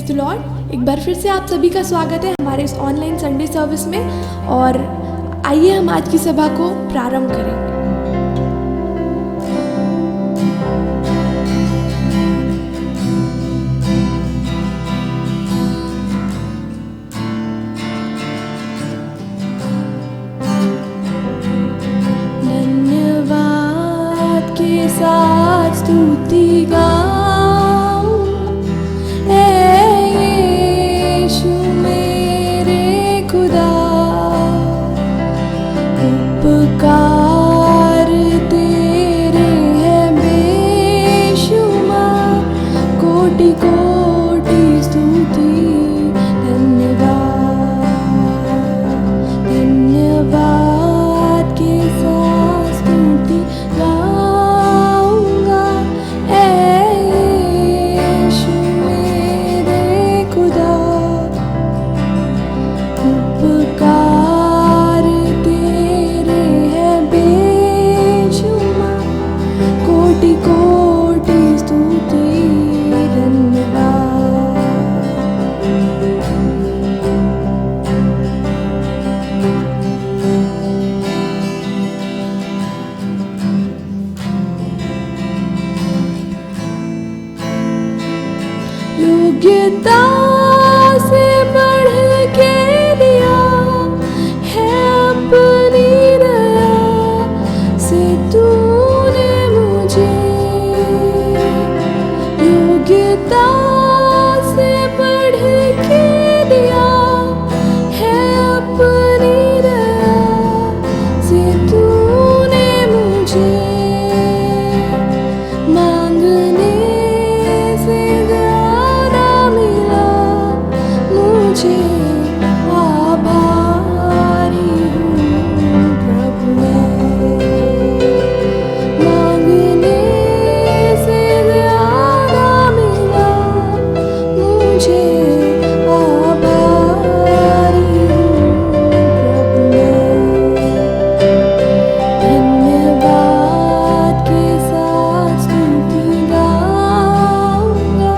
The Lord. एक बार फिर से आप सभी का स्वागत है हमारे इस ऑनलाइन संडे सर्विस में। और आइए हम आज की सभा को प्रारंभ करें। धन्यवाद के साथ स्तुति गाऊं, यीशु मेरे खुदा। उपकार तेरे हैं बेशुमार, कोटि कोटि स्तुति। धन्यवाद के साथ स्तुति गाऊंगा, यीशु मेरे खुदा। उपकार तेरे हैं बेशुमार, कोटि कोटि स्तुति। योग्यता से बढ़ के दिया है अपनी दया से तूने मुझे। योग्यता से बढ़ के दिया है अपनी दया से तूने मुझे। मांगने से ज्यादा मिला मुझे, आभारी हूँ प्रभु मैं। मांगने से ज्यादा मिला मुझे, आभारी हूँ प्रभु मैं। धन्यवाद के साथ स्तुति गाऊंगा,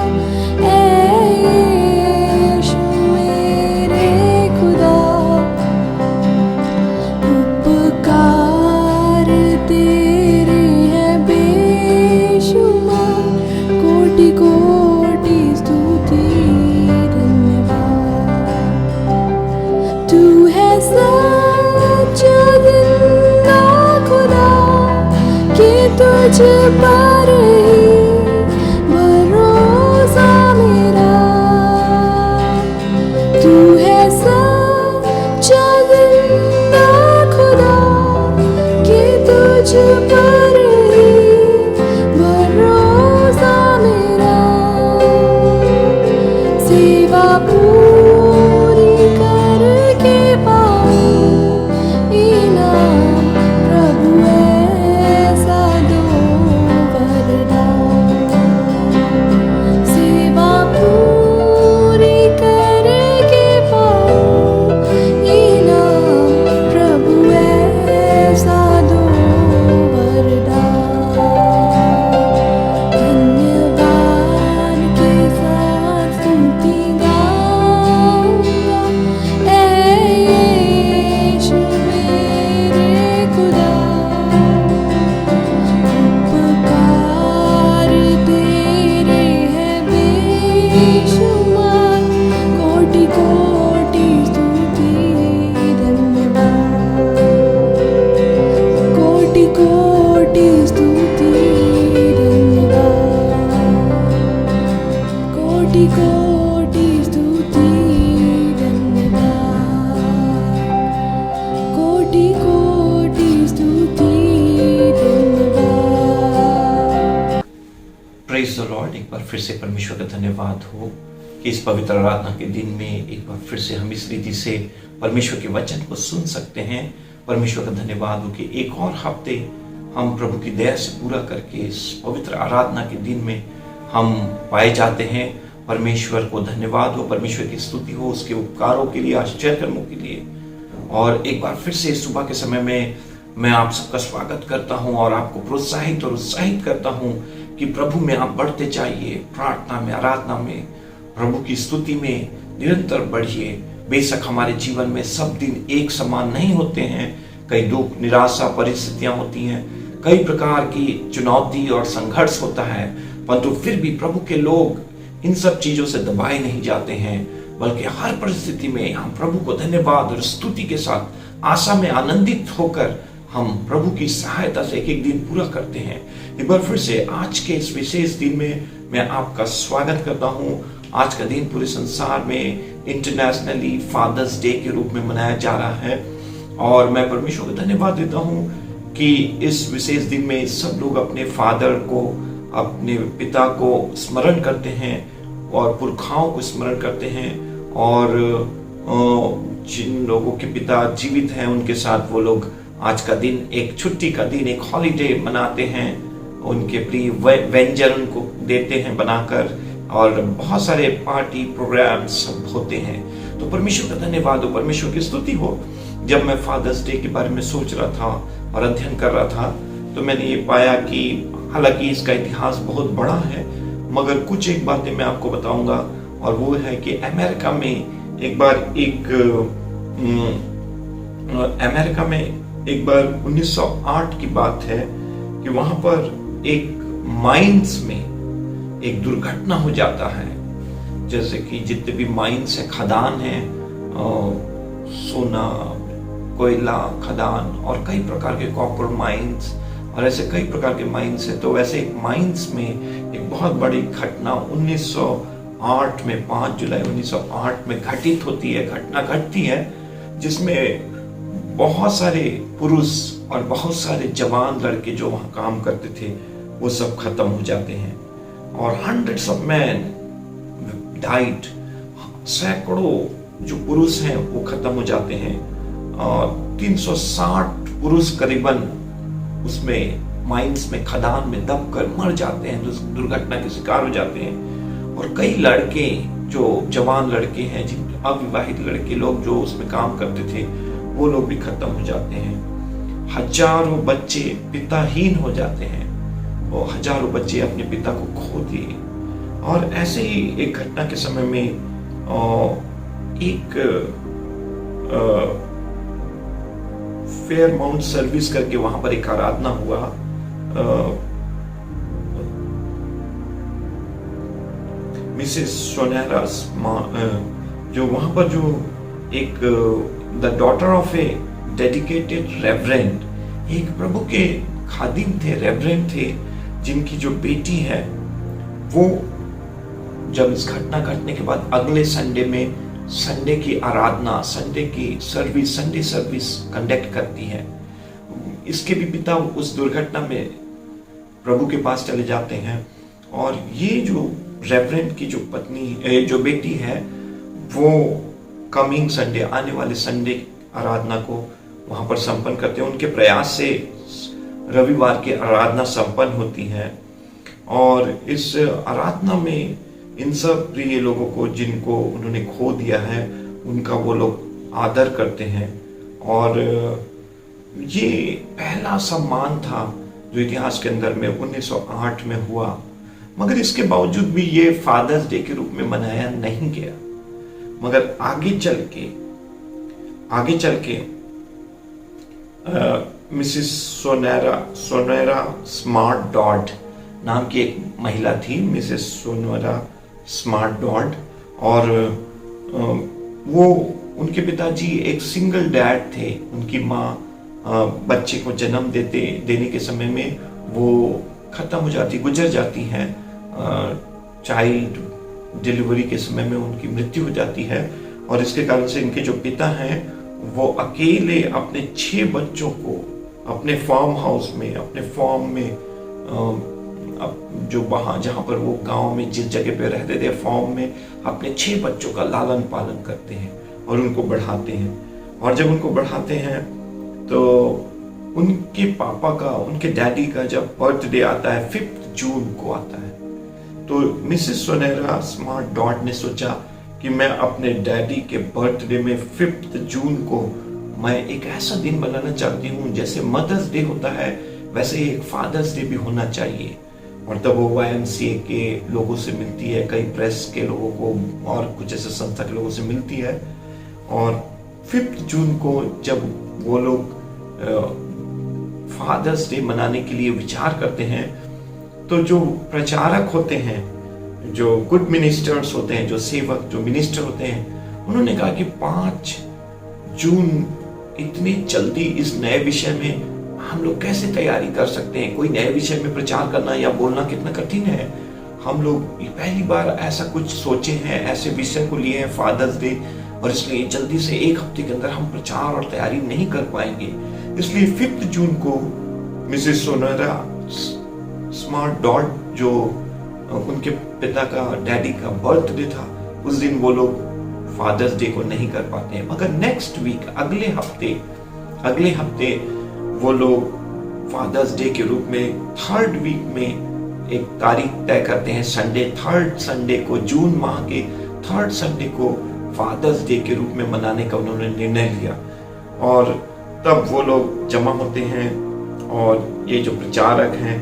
यीशु मेरे खुदा। उपकार तेरे हैं बेशुमार, कोटि कोटि स्तुति। धन्यवाद। तू है सच्चा जिंदा खुदा कि तुझ पर ही भरोसा मेरा। तू है सच्चा जिंदा खुदा कि तुझ पर ही भरोसा मेरा। सेवा पूरी करके पाऊं इनाम, प्रभु ऐसा दो वरदान। सेवा पूरी करके पाऊं इनाम, प्रभु ऐसा दो वरदान। धन्यवाद के साथ स्तुति गाऊंगा, यीशु मेरे खुदा। उपकार तेरे हैं बेशुमार, कोटि कोटि स्तुति। धन्यवाद। कोटि कोटि स्तुति। धन्यवाद। कोटि कोटि स्तुति। धन्यवाद। कोटि कोटि स्तुति। धन्यवाद। Praise the Lord. एक बार फिर से परमेश्वर का धन्यवाद हो कि इस पवित्र आराधना के दिन में एक बार फिर से हम इस रीति से परमेश्वर के वचन को सुन सकते हैं। परमेश्वर का धन्यवाद हो कि एक और हफ्ते हम प्रभु की दया से पूरा करके इस पवित्र आराधना के दिन में हम पाए जाते हैं। परमेश्वर को धन्यवाद हो, परमेश्वर की स्तुति हो उसके उपकारों के लिए, आश्चर्य कर्मों के लिए। और एक बार फिर से सुबह के समय में मैं आप सबका स्वागत करता हूं और आपको प्रोत्साहित और उत्साहित करता हूं कि प्रभु में आप बढ़ते जाइए, प्रार्थना में, आराधना में, प्रभु की स्तुति में निरंतर बढ़िए। बेशक हमारे जीवन में सब दिन एक समान नहीं होते हैं, कई दुख, निराशा, परिस्थितियां होती हैं, कई प्रकार की चुनौती और संघर्ष होता है, परंतु फिर भी प्रभु के लोग इन सब चीजों से दबाए नहीं जाते हैं, बल्कि हर परिस्थिति में हम प्रभु को धन्यवाद और स्तुति के साथ आशा में आनंदित होकर हम प्रभु की सहायता से एक एक दिन पूरा करते हैं। एक बार फिर से आज के इस विशेष दिन में मैं आपका स्वागत करता हूं। आज का दिन पूरे संसार में इंटरनेशनली फादर्स डे के रूप में मनाया जा रहा है और मैं परमेश्वर को धन्यवाद देता हूं कि इस विशेष दिन में सब लोग अपने फादर को, अपने पिता को स्मरण करते हैं और पुरखाओं को स्मरण करते हैं और जिन लोगों के पिता जीवित हैं उनके साथ वो लोग आज का दिन एक छुट्टी का दिन, एक हॉलीडे मनाते हैं, उनके प्रिय व्यंजन उनको देते हैं बनाकर और बहुत सारे पार्टी प्रोग्राम सब होते हैं। तो परमेश्वर का धन्यवाद हो, परमेश्वर की स्तुति हो। जब मैं फादर्स डे के बारे में सोच रहा था और अध्ययन कर रहा था तो मैंने ये पाया कि हालांकि इसका इतिहास बहुत बड़ा है, मगर कुछ एक बातें मैं आपको बताऊंगा और वो है कि अमेरिका में एक बार 1908 की बात है कि वहां पर एक माइंस में एक दुर्घटना हो जाता है। जैसे कि जितने भी माइंस है, खदान है, सोना, कोयला खदान और कई प्रकार के कॉपर माइंस और ऐसे कई प्रकार के माइंस है। तो वैसे एक माइंस में एक बहुत बड़ी घटना 1908 में 5 जुलाई 1908 में घटना घटती है जिसमें बहुत सारे पुरुष और बहुत सारे जवान लड़के जो वहां काम करते थे वो सब खत्म हो जाते हैं और hundreds of men died। सैकड़ों जो पुरुष हैं वो खत्म हो जाते हैं और 360 पुरुष करीबन उसमें माइंस में, खदान में दब कर मर जाते हैं, दुर्घटना के शिकार हो जाते हैं। और कई लड़के जो जवान लड़के हैं, जिन अविवाहित लड़के लोग जो उसमें काम करते थे वो लोग भी खत्म हो जाते हैं। हजारों बच्चे पिताहीन हो जाते हैं और हजारों बच्चे अपने पिता को खो दिए। और ऐसे ही एक घटना के समय में एक फेयरमाउंट सर्विस करके वहां पर एक आराधना हुआ। मिसेस सोनेरा जो वहां पर जो एक the daughter of A dedicated reverend, एक प्रभु के खादिम थे, रेवरेंड थे, जिनकी जो बेटी है वो जब इस घटना घटने के बाद अगले संडे में संडे की आराधना, संडे की सर्विस, संडे सर्विस कंडक्ट करती है। इसके भी पिता उस दुर्घटना में प्रभु के पास चले जाते हैं और ये जो रेवरेंड की जो पत्नी, जो बेटी है, वो कमिंग संडे, आने वाले संडे आराधना को वहां पर संपन्न करते हैं। उनके प्रयास से रविवार की आराधना संपन्न होती है और इस आराधना में इन सब प्रिय लोगों को जिनको उन्होंने खो दिया है उनका वो लोग आदर करते हैं और ये पहला सम्मान था जो इतिहास के अंदर में 1908 में हुआ। मगर इसके बावजूद भी ये फादर्स डे के रूप में मनाया नहीं गया। मगर आगे चल के मिसेस सोनेरा स्मार्ट डॉड नाम की एक महिला थी, मिसेस सोनेरा स्मार्ट डॉड, और वो उनके पिताजी एक सिंगल डैड थे। उनकी माँ बच्चे को जन्म देने के समय में वो गुजर जाती है। चाइल्ड डिलीवरी के समय में उनकी मृत्यु हो जाती है और इसके कारण से इनके जो पिता हैं वो अकेले अपने 6 बच्चों को अपने फार्म हाउस में, अपने फार्म में, जो वहाँ जहाँ पर वो गांव में जिस जगह पे रहते थे फार्म में, अपने 6 बच्चों का लालन पालन करते हैं और उनको बढ़ाते हैं। और जब उनको बढ़ाते हैं तो उनके पापा का, उनके डैडी का जब बर्थडे आता है 5 जून को आता है, तो मिसेस सोनेरा स्मार्ट डॉट ने सोचा कि मैं अपने डैडी के बर्थडे में 5 जून को मैं एक ऐसा दिन बनाना चाहती हूँ, जैसे मदर्स डे होता है वैसे ही एक फादर्स डे भी होना चाहिए। और तब वो YMCA के लोगों से मिलती है, कई प्रेस के लोगों को और कुछ ऐसे संस्था के लोगों से मिलती है। और 5 जून को जब वो लोग फादर्स डे मनाने के लिए विचार करते हैं, तो जो प्रचारक होते हैं, जो गुड मिनिस्टर्स होते हैं, जो सेवक, जो मिनिस्टर होते हैं, उन्होंने कहा कि 5 जून इतनी जल्दी इस नए विषय में हम लोग कैसे तैयारी कर सकते हैं। कोई नए विषय में प्रचार करना या बोलना कितना कठिन है। हम लोग पहली बार ऐसा कुछ सोचे हैं, ऐसे विषय को लिए हैं फादर्स डे, और इसलिए जल्दी से 1 हफ्ते के अंदर हम प्रचार और तैयारी नहीं कर पाएंगे। इसलिए 5 जून को मिसेस सोनारा स्मार्ट डॉट, जो उनके पिता का, डैडी का बर्थडे था, उस दिन वो लोग फादर्स डे को नहीं कर पाते हैं। मगर नेक्स्ट वीक, अगले हफ्ते वो लोग फादर्स डे के रूप में 3rd वीक में एक तारीख तय करते हैं, संडे, 3rd संडे को, जून माह के 3rd संडे को फादर्स डे के रूप में मनाने का उन्होंने निर्णय लिया। और तब वो लोग जमा होते हैं और ये जो प्रचारक हैं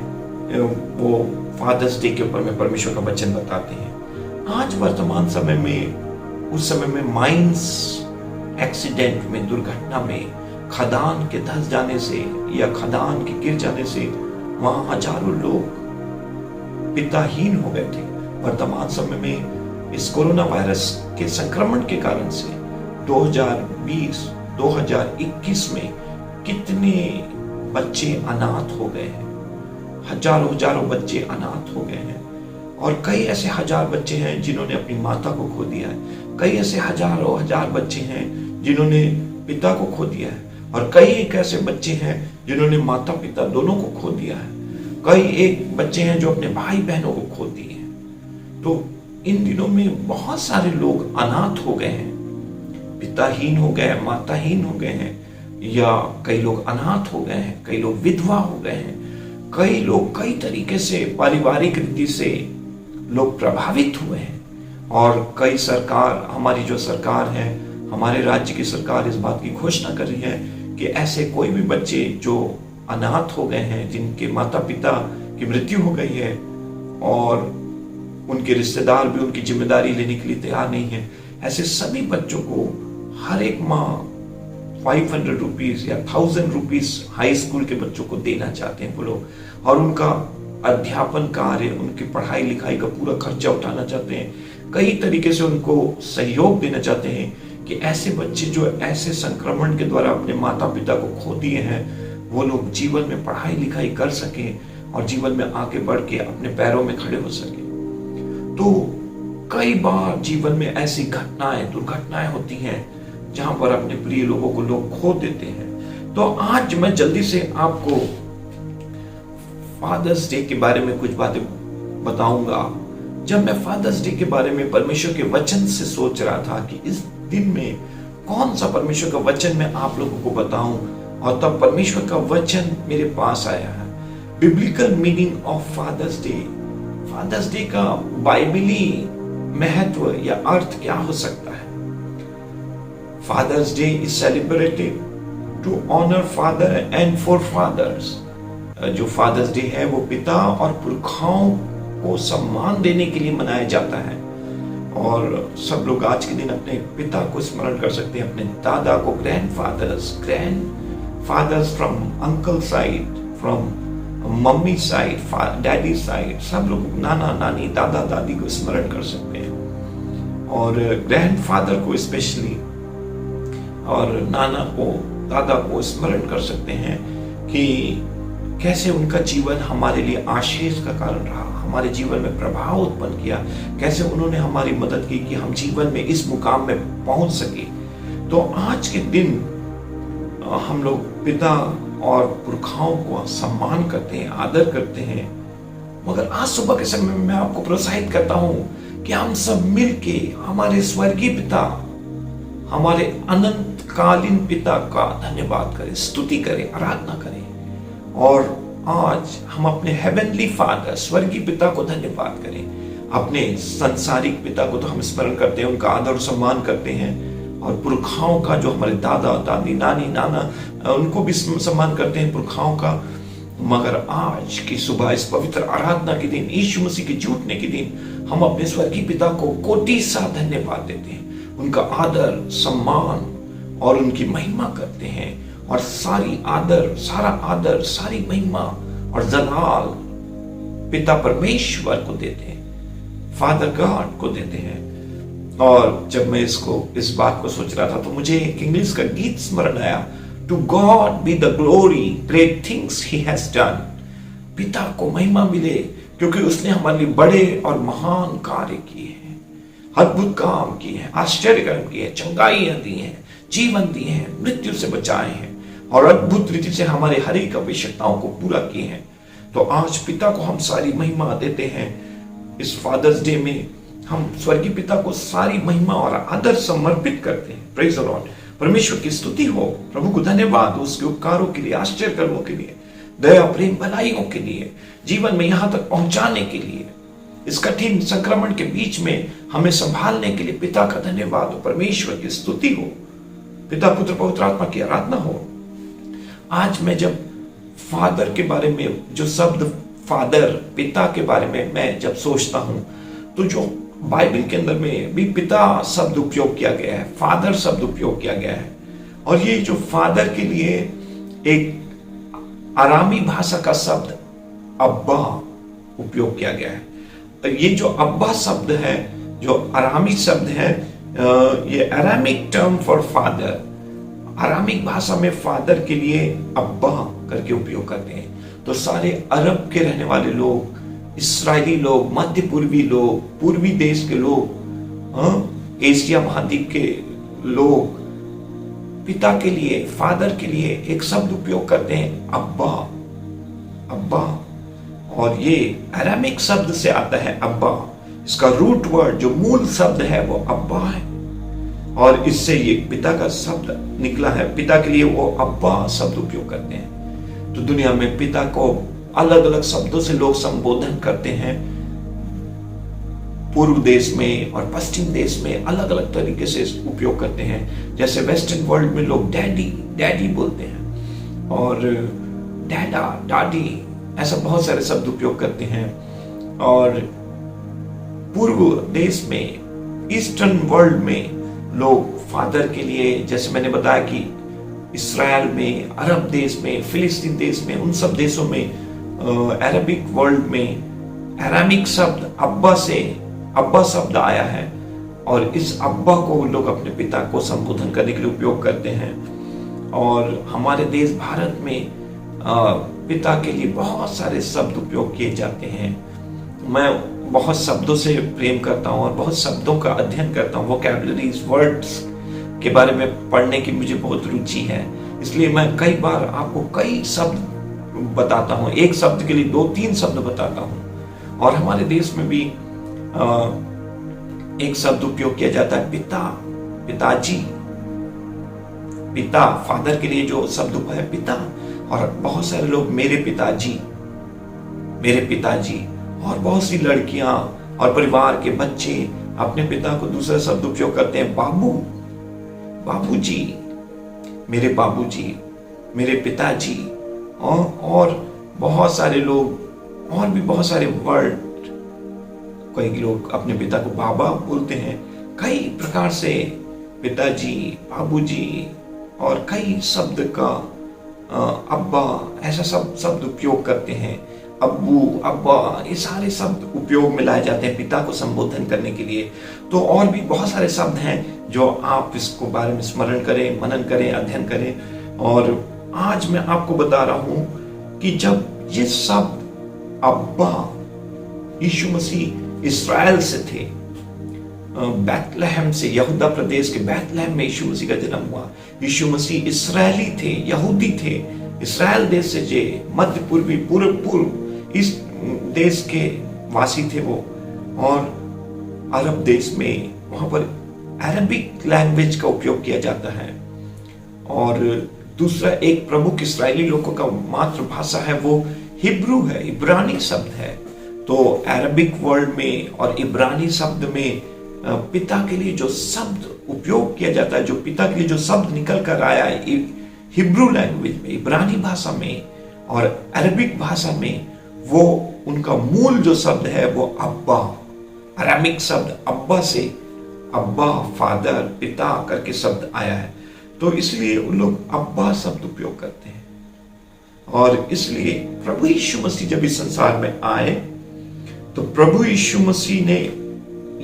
वो फादर्स डे के ऊपर में परमेश्वर का वचन बताते हैं। आज वर्तमान समय में, उस समय में माइंस एक्सीडेंट में, दुर्घटना में, खदान के धंस जाने से या खदान के गिर जाने से वहां हजारों लोग पिताहीन हो गए थे। वर्तमान समय में इस कोरोना वायरस के संक्रमण के कारण से 2020, 2021 में कितने बच्चे अनाथ हो गए हैं। हजारों बच्चे अनाथ हो गए हैं। और कई ऐसे हजार बच्चे हैं जिन्होंने अपनी माता को खो दिया है। कई ऐसे हजार बच्चे हैं जिन्होंने पिता को खो दिया है। और कई एक ऐसे बच्चे हैं जिन्होंने माता पिता दोनों को खो दिया है। कई एक बच्चे हैं जो अपने भाई बहनों को खो दिए हैं। तो इन दिनों में बहुत सारे लोग अनाथ हो गए हैं, पिताहीन हो गए हैं, माताहीन हो गए हैं, या कई लोग अनाथ हो गए हैं, कई लोग विधवा हो गए हैं, कई लोग कई तरीके से पारिवारिक रीति से लोग प्रभावित हुए हैं। और कई सरकार, हमारी जो सरकार है, हमारे राज्य की सरकार इस बात की घोषणा कर रही है कि ऐसे कोई भी बच्चे जो अनाथ हो गए हैं, जिनके माता पिता की मृत्यु हो गई है और उनके रिश्तेदार भी उनकी जिम्मेदारी लेने के लिए तैयार नहीं है, ऐसे सभी बच्चों को हर एक माह 500 रुपीज या 1000 रुपीज हाई स्कूल के बच्चों को देना चाहते हैं वो लोग, और उनका अध्यापन कार्य, उनकी पढ़ाई लिखाई का पूरा खर्चा उठाना चाहते हैं। कई तरीके से उनको सहयोग देना चाहते हैं कि ऐसे बच्चे जो ऐसे संक्रमण के द्वारा अपने माता पिता को खो दिए हैं, वो लोग जीवन में पढ़ाई लिखाई कर सके और जीवन में आगे बढ़ के अपने पैरों में खड़े हो सके। तो कई बार जीवन में ऐसी घटनाएं, दुर्घटनाएं होती हैं जहां पर अपने प्रिय लोगों को लोग खो देते हैं। तो आज मैं जल्दी से आपको फादर्स डे के बारे में कुछ बातें बताऊंगा। जब मैं फादर्स डे के बारे में परमेश्वर के वचन से सोच रहा था कि इस दिन में कौन सा परमेश्वर का वचन मैं आप लोगों को बताऊं, और तब परमेश्वर का वचन मेरे पास आया है। Biblical meaning of fathers day. Fathers day का बाइबली महत्व या अर्थ क्या हो सकता है? Fathers day is celebrated to honour father and forefathers. जो फादर्स डे है वो पिता और पुरखाओं को सम्मान देने के लिए मनाया जाता है। और सब लोग आज के दिन अपने पिता को स्मरण कर सकते हैं, अपने दादा को, grandfathers from uncle side, from mummy side, daddy side, सब लोग नाना नानी, दादा दादी को स्मरण कर सकते हैं। और ग्रैंडफादर को स्पेशली, और नाना को, दादा को स्मरण कर सकते हैं कि कैसे उनका जीवन हमारे लिए आशीष का कारण रहा, हमारे जीवन में प्रभाव उत्पन्न किया, कैसे उन्होंने हमारी मदद की कि हम जीवन में इस मुकाम में पहुंच सके। तो आज के दिन हम लोग पिता और पुरखाओं को सम्मान करते हैं, आदर करते हैं। मगर आज सुबह के समय में मैं आपको प्रोत्साहित करता हूं कि हम सब मिलके हमारे स्वर्गीय पिता, हमारे अनंतकालीन पिता का धन्यवाद करें, स्तुति करें, आराधना करें। और आज हम अपने हेवनली फादर, स्वर्गीय पिता को धन्यवाद करें। अपने संसारिक पिता को तो हम स्मरण करते हैं, उनका आदर और सम्मान करते हैं, और पुरखाओं का, जो हमारे दादा दादी, नानी नाना, उनको भी सम्मान करते हैं, पुरखाओं का। मगर आज की सुबह, इस पवित्र आराधना के दिन, यीशु मसीह के जुटने के दिन, हम अपने स्वर्गीय पिता को कोटि सा धन्यवाद देते हैं, उनका आदर, सम्मान और उनकी महिमा करते हैं। और सारी आदर, सारा आदर, सारी महिमा और जलाल पिता परमेश्वर को देते हैं, फादर गॉड को देते हैं। और जब मैं इस बात को सोच रहा था तो मुझे एक इंग्लिश का गीत स्मरण आया, to God be the glory, great things he has done. पिता को महिमा मिले क्योंकि उसने हमारे लिए बड़े और महान कार्य किए हैं, अद्भुत काम किए हैं, आश्चर्य कर्म किए हैं, चंगाइयां दी हैं, जीवन दिए हैं, मृत्यु से बचाए हैं और अद्भुत रीति से हमारे हर एक आवश्यकताओं को पूरा किए हैं। तो आज पिता को हम सारी महिमा देते हैं। इस फादर्स डे में हम स्वर्गीय पिता को सारी महिमा और आदर समर्पित करते हैं। Praise the Lord. परमेश्वर की स्तुति हो, प्रभु को धन्यवाद हो उसके उपकारों के लिए, आश्चर्य कर्मों के लिए, दया प्रेम भलाइयों के लिए, जीवन में यहां तक पहुंचाने के लिए, इस कठिन संक्रमण के बीच में हमें संभालने के लिए पिता का धन्यवाद हो। परमेश्वर की स्तुति हो, पिता पुत्र पवित्र आत्मा की आराधना हो। आज मैं जब फादर के बारे में, जो शब्द फादर, पिता के बारे में मैं जब सोचता हूं तो जो बाइबल के अंदर में भी पिता शब्द उपयोग किया गया है, फादर शब्द उपयोग किया गया है। और ये जो फादर के लिए एक आरामी भाषा का शब्द अब्बा उपयोग किया गया है। ये जो अब्बा शब्द है, जो आरामी शब्द है, ये Aramaic term for father, Aramaic भाषा में फादर के लिए अब्बा करके उपयोग करते हैं। तो सारे अरब के रहने वाले लोग, इस्राएली लोग, मध्य पूर्वी लोग, पूर्वी देश के लोग, एशिया महाद्वीप के लोग पिता के लिए, फादर के लिए एक शब्द उपयोग करते हैं, अब्बा, अब्बा। और ये अरामिक शब्द से आता है अब्बा। इसका रूट वर्ड, जो मूल शब्द है, वो अब्बा है और इससे ये पिता का शब्द निकला है। पिता के लिए वो अब्बा शब्द उपयोग करते हैं। तो दुनिया में पिता को अलग अलग शब्दों से लोग संबोधन करते हैं। पूर्व देश में और पश्चिम देश में अलग अलग तरीके से उपयोग करते हैं। जैसे वेस्टर्न वर्ल्ड में लोग डैडी, डैडी बोलते हैं और डैडा, डाडी, ऐसा बहुत सारे शब्द उपयोग करते हैं। और पूर्व देश में, ईस्टर्न वर्ल्ड में लोग फादर के लिए, जैसे मैंने बताया कि इस्राएल में, अरब देश में, फिलिस्तीन देश में, उन सब देशों में, अरबिक वर्ल्ड में अरामिक शब्द अब्बा से, अब्बा शब्द आया है और इस अब्बा को लोग अपने पिता को संबोधन करने के लिए उपयोग करते हैं। और हमारे देश भारत में पिता के लिए बहुत सारे शब्द उपयोग किए जाते हैं। मैं बहुत शब्दों से प्रेम करता हूँ और बहुत शब्दों का अध्ययन करता हूँ। वोकैबुलरीज, वर्ड्स के बारे में पढ़ने की मुझे बहुत रुचि है, इसलिए मैं कई बार आपको कई शब्द बताता हूँ, एक शब्द के लिए 2-3 शब्द बताता हूँ। और हमारे देश में भी एक शब्द उपयोग किया जाता है, पिता, पिताजी, पिता, फादर के लिए जो शब्द है पिता। और बहुत सारे लोग मेरे पिताजी, मेरे पिताजी, और बहुत सी लड़कियां और परिवार के बच्चे अपने पिता को दूसरा शब्द उपयोग करते हैं, बाबू, बाबूजी, मेरे बाबूजी, मेरे पिताजी। और बहुत सारे लोग और भी बहुत सारे वर्ड, कई लोग अपने पिता को बाबा बोलते हैं। कई प्रकार से पिताजी, बाबूजी और कई शब्द का अब्बा, ऐसा सब शब्द उपयोग करते हैं। अब्बू, अब्बा, ये सारे शब्द उपयोग में लाए जाते हैं पिता को संबोधन करने के लिए। तो और भी बहुत सारे शब्द हैं जो आप इसको बारे में स्मरण करें, मनन करें, अध्ययन करें। और आज मैं आपको बता रहा हूं कि जब ये शब्द अब्बा, यीशु मसीह इस्राएल से थे, बैतलहम से, यहूदा प्रदेश के बैतलहम में यीशु मसीह का जन्म हुआ। यीशु मसीह इस्राएली थे, यहूदी थे, इस्राएल देश से, जे मध्य पूर्वी, पूर्व इस देश के वासी थे वो। और अरब देश में वहां पर अरबिक लैंग्वेज का उपयोग किया जाता है। और दूसरा एक प्रमुख इस्राएली लोगों का मातृभाषा है वो हिब्रू है, इब्रानी शब्द है। तो अरबिक वर्ल्ड में और इब्रानी शब्द में पिता के लिए जो शब्द उपयोग किया जाता है, जो पिता के लिए जो शब्द निकल कर आया है हिब्रू लैंग्वेज में, इब्रानी भाषा में, और अरबिक भाषा में वो उनका मूल जो शब्द है वो अब्बा, अरामिक शब्द अब्बा से, अब्बा फादर पिता करके शब्द आया है, तो इसलिए उन लोग अब्बा शब्द उपयोग करते हैं। और इसलिए प्रभु यीशु मसीह जब इस संसार में आए तो प्रभु यीशु मसीह ने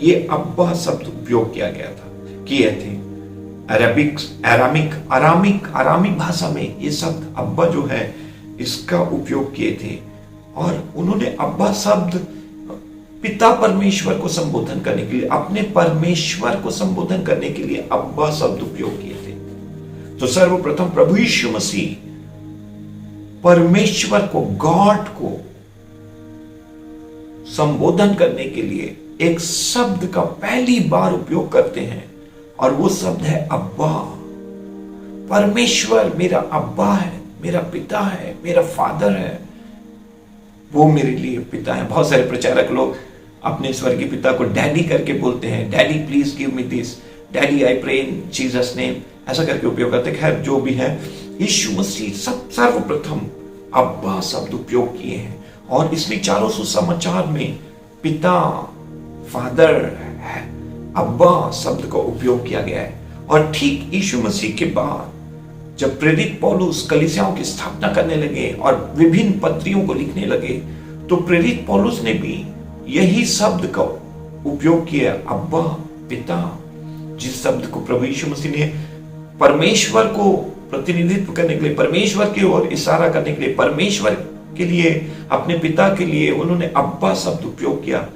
ये अब्बा शब्द उपयोग किए थे। अरामिक भाषा में ये शब्द अब्बा जो है इसका उपयोग किए थे, और उन्होंने अब्बा शब्द पिता परमेश्वर को संबोधन करने के लिए, अपने परमेश्वर को संबोधन करने के लिए अब्बा शब्द उपयोग किए थे। तो सर्वप्रथम प्रभु यीशु मसीह परमेश्वर को, गॉड को संबोधन करने के लिए एक शब्द का पहली बार उपयोग करते हैं, और वो शब्द है अब्बा। परमेश्वर मेरा अब्बा है, मेरा पिता है, मेरा फादर है, वो मेरे लिए पिता है। बहुत सारे प्रचारक लोग अपने स्वर्गीय पिता को डैडी करके बोलते हैं, daddy please give me this, daddy I pray in Jesus name, ऐसा करके उपयोग करते हैं। खैर जो भी है, यीशु मसीह सर्वप्रथम अब्बा शब्द उपयोग किए हैं, और इसलिए चारों सुसमाचार में पिता, फादर, अब्बा शब्द का उपयोग किया गया है। और ठीक यीशु मसीह के बाद जब प्रेरित पौलुस कलीसियाओं की स्थापना करने लगे और विभिन्न पत्रियों को लिखने लगे, तो प्रेरित पौलुस ने भी यही शब्द का उपयोग किया, अब्बा, पिता, जिस शब्द को प्रभु यीशु मसीह ने परमेश्वर को प्रतिनिधित्व करने के लिए, परमेश्वर की ओर इशारा करने के लिए, परमेश्वर के लिए, अपने पिता के लिए उन्होंने अब्बा शब्द उपयोग किया,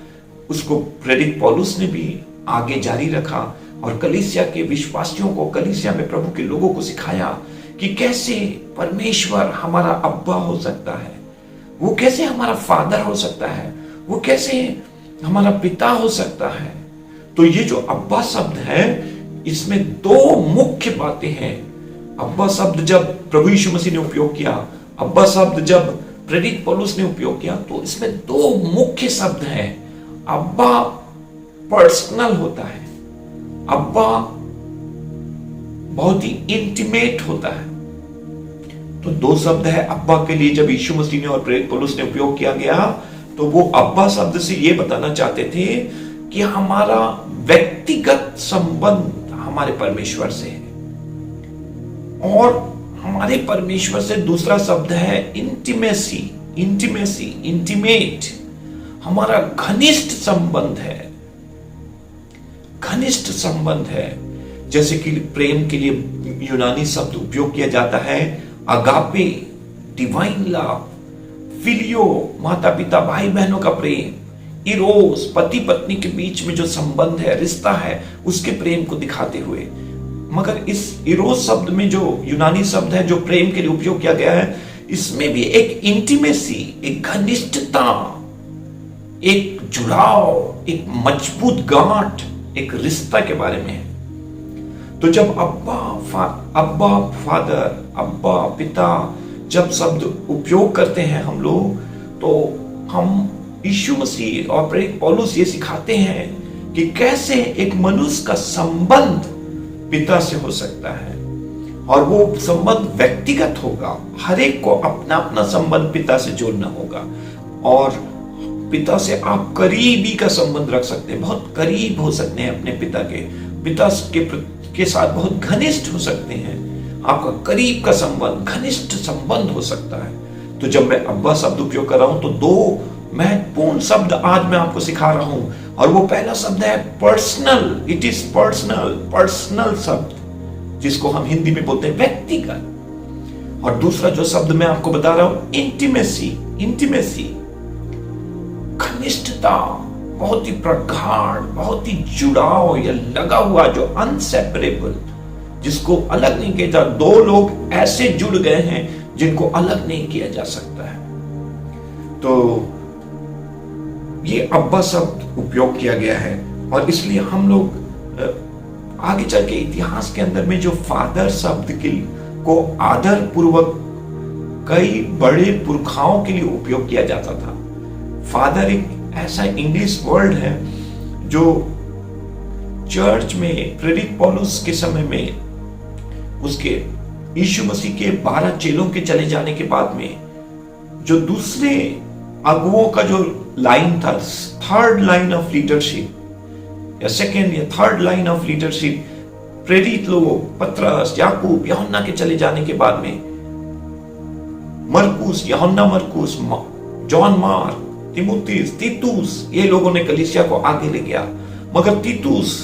उसको प्रेरित पौलुस ने भी आगे जारी रखा और कलीसिया के विश्वासियों को, कलीसिया में प्रभु के लोगों को सिखाया कि कैसे परमेश्वर हमारा अब्बा हो सकता है, वो कैसे हमारा फादर हो सकता है, वो कैसे हमारा पिता हो सकता है। तो ये जो अब्बा शब्द है, इसमें दो मुख्य बातें हैं। अब्बा शब्द जब प्रभु यीशु मसीह ने उपयोग किया, अब्बा शब्द जब प्रेरित पौलुस ने उपयोग किया, तो इसमें दो मुख्य शब्द हैं। अब्बा पर्सनल होता है, अब्बा बहुत ही इंटीमेट होता है। तो दो शब्द है अब्बा के लिए जब यीशु मसीह ने और प्रेरित पौलुस ने उपयोग किया गया, तो वो अब्बा शब्द से ये बताना चाहते थे कि हमारा व्यक्तिगत संबंध हमारे परमेश्वर से है, और हमारे परमेश्वर से दूसरा शब्द है इंटीमेसी, इंटीमेट, हमारा घनिष्ठ संबंध है, घनिष्ठ संबंध है। जैसे कि प्रेम के लिए यूनानी शब्द उपयोग किया जाता है अगापे, डिवाइन लव, फिलियो, माता पिता भाई बहनों का प्रेम, इरोस, पति पत्नी के बीच में जो संबंध है, रिश्ता है, उसके प्रेम को दिखाते हुए। मगर इस इरोस शब्द में जो यूनानी शब्द है जो प्रेम के लिए उपयोग किया गया है, इसमें भी एक इंटीमेसी, एक घनिष्ठता, एक जुड़ाव, एक मजबूत गांठ, एक रिश्ता के बारे में है। तो जब अब्बा फादर, अब्बा पिता जब शब्द उपयोग करते हैं हम लोग, तो हम यीशु मसीह और प्रेरित पौलुस ये सिखाते हैं कि कैसे एक मनुष्य का संबंध पिता से हो सकता है, और वो संबंध व्यक्तिगत होगा। हर एक को अपना अपना संबंध पिता से जोड़ना होगा, और पिता से आप करीबी का संबंध रख सकते हैं, बहुत करीब हो सकते हैं अपने पिता के साथ बहुत घनिष्ठ हो सकते हैं। आपका करीब का संबंध, घनिष्ठ संबंध हो सकता है। तो जब मैं अब्बा शब्द उपयोग कर रहा हूं, तो दो महत्वपूर्ण शब्द आज मैं आपको सिखा रहा हूं, और वो पहला शब्द है पर्सनल। इट इज पर्सनल शब्द, जिसको हम हिंदी में बोलते हैं व्यक्तिगत। और दूसरा जो शब्द मैं आपको बता रहा हूं, इंटीमेसी, घनिष्ठता, बहुत ही प्रगाढ़, बहुत ही जुड़ाव या लगा हुआ, जो अनसेपरेबल, जिसको अलग नहीं किया जा। दो लोग ऐसे जुड़ गए हैं जिनको अलग नहीं किया जा सकता है। तो ये अब्बा शब्द उपयोग किया गया है, और इसलिए हम लोग आगे चल के इतिहास के अंदर में जो फादर शब्द को आदर पूर्वक कई बड़े पुरखाओं के लिए उपयोग किया जाता था। फादर एक ऐसा इंग्लिश वर्ड है जो चर्च में प्रेरित पौलुस के समय में, उसके यीशु मसीह के 12 चेलों के चले जाने के बाद में, जो दूसरे अगुओं का जो लाइन था, थर्ड लाइन ऑफ लीडरशिप या सेकेंड या थर्ड लाइन ऑफ लीडरशिप, प्रेरित लोगों, पतरस, याकूब, यूहन्ना के चले जाने के बाद में मरकुस, यूहन्ना मरकुस, जॉन मार्क, तीमुथियुस, तीतुस, ये लोगों ने कलीसिया को आगे ले गया। मगर तीतुस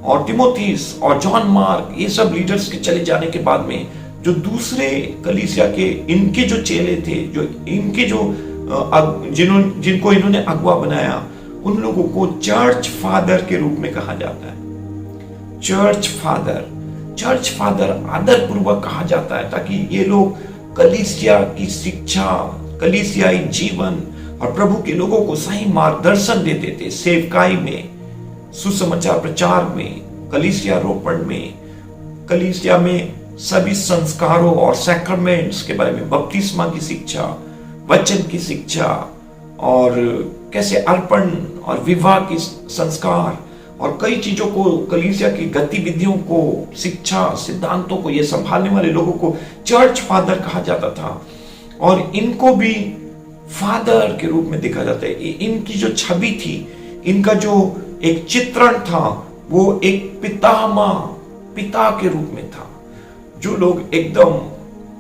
और तीमुथियुस और जॉन मार्क, ये सब लीडर्स के चले जाने के बाद में जो दूसरे कलीसिया के इनके जो चेले थे, जो इनके जो जिनको इन्होंने अगुआ बनाया, उन लोगों को चर्च फादर के रूप में कहा जाता है। चर्च फादर आदर पूर्वक कहा जाता है, ताकि ये लोग कलीसिया की शिक्षा, कलीसियाई जीवन और प्रभु के लोगों को सही मार्गदर्शन देते थे। सेवकाई में, सुसमाचार प्रचार में, कलीसिया रोपण में, कलीसिया में सभी संस्कारों और सैक्रामेंट्स के बारे में, बपतिस्मा की शिक्षा, वचन की शिक्षा और कैसे अर्पण और विवाह की संस्कार और कई चीजों को, कलीसिया की गतिविधियों को, शिक्षा सिद्धांतों को, ये संभालने वाले लोगों को चर्च फादर कहा जाता था। और इनको भी फादर के रूप में देखा जाता है। इनकी जो छवि थी, इनका जो एक चित्रण था, वो एक पिता के रूप में था। जो लोग एकदम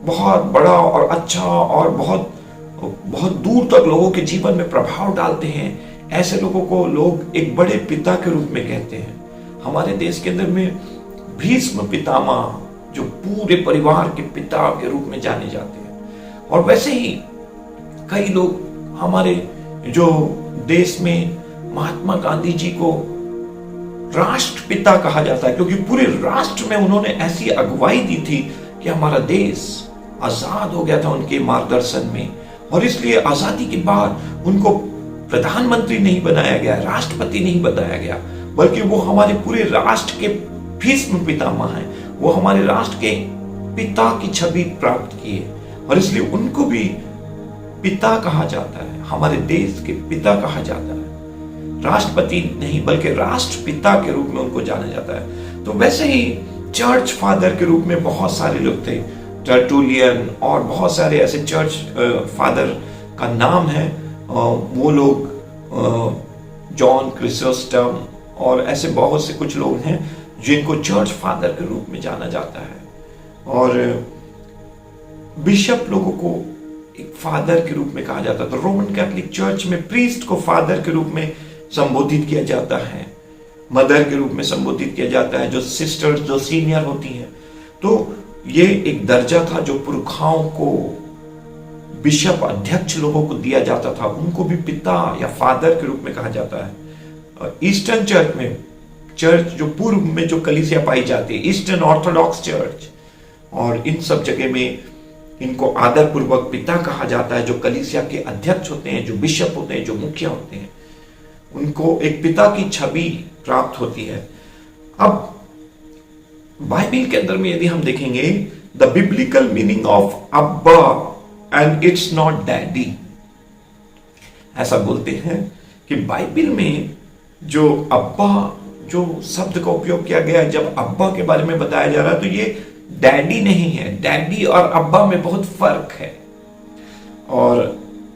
बहुत बड़ा और अच्छा और बहुत दूर तक लोगों के जीवन में प्रभाव डालते हैं, ऐसे लोगों को लोग एक बड़े पिता के रूप में कहते हैं। हमारे देश के अंदर में भीष्म पितामह, जो पूरे परिवार के पिता के रूप में जाने जाते हैं। और वैसे ही कई लोग हमारे जो देश में महात्मा गांधी जी को राष्ट्रपिता कहा जाता है, क्योंकि पूरे राष्ट्र में उन्होंने ऐसी अगुवाई दी थी कि हमारा देश आजाद हो गया था उनके मार्गदर्शन में। और इसलिए आजादी के बाद उनको प्रधानमंत्री नहीं बनाया गया, राष्ट्रपति नहीं बनाया गया, बल्कि वो हमारे पूरे राष्ट्र के भीष्म पितामह हैं। वो हमारे राष्ट्र के पिता की छवि प्राप्त किए और इसलिए उनको भी पिता कहा जाता है, हमारे देश के पिता कहा जाता है। राष्ट्रपति नहीं बल्कि राष्ट्रपिता के रूप में उनको जाना जाता है। तो वैसे ही चर्च फादर के रूप में बहुत सारे लोग थे, टर्टुलियन और बहुत सारे ऐसे चर्च फादर का नाम है। वो लोग जॉन क्रिसोस्टम और ऐसे बहुत से कुछ लोग हैं जिनको चर्च फादर के रूप में जाना जाता है। और बिशप लोगों को एक फादर के रूप में कहा जाता है। तो रोमन कैथोलिक चर्च में प्रीस्ट को फादर के रूप में संबोधित किया जाता है, मदर के रूप में संबोधित किया जाता है, जो सिस्टर्स जो सीनियर होती हैं। तो ये एक दर्जा था जो पुरखाओं को, बिशप अध्यक्ष लोगों को दिया जाता था, उनको भी पिता या फादर के रूप में कहा जाता है। ईस्टर्न चर्च में, चर्च जो पूर्व में जो कलीसिया पाई जाती है, ईस्टर्न ऑर्थोडॉक्स चर्च, और इन सब जगह में इनको आदर पूर्वक पिता कहा जाता है। जो कलीसिया के अध्यक्ष होते हैं, जो बिशप होते हैं, जो मुखिया होते हैं, उनको एक पिता की छवि प्राप्त होती है। अब बाइबल के अंदर में यदि हम देखेंगे, द बिब्लिकल मीनिंग ऑफ अब्बा एंड इट्स नॉट डैडी, ऐसा बोलते हैं कि बाइबल में जो अब्बा, जो शब्द का उपयोग किया गया है, जब अब्बा के बारे में बताया जा रहा है, तो ये डैडी नहीं है। डैडी और अब्बा में बहुत फर्क है। और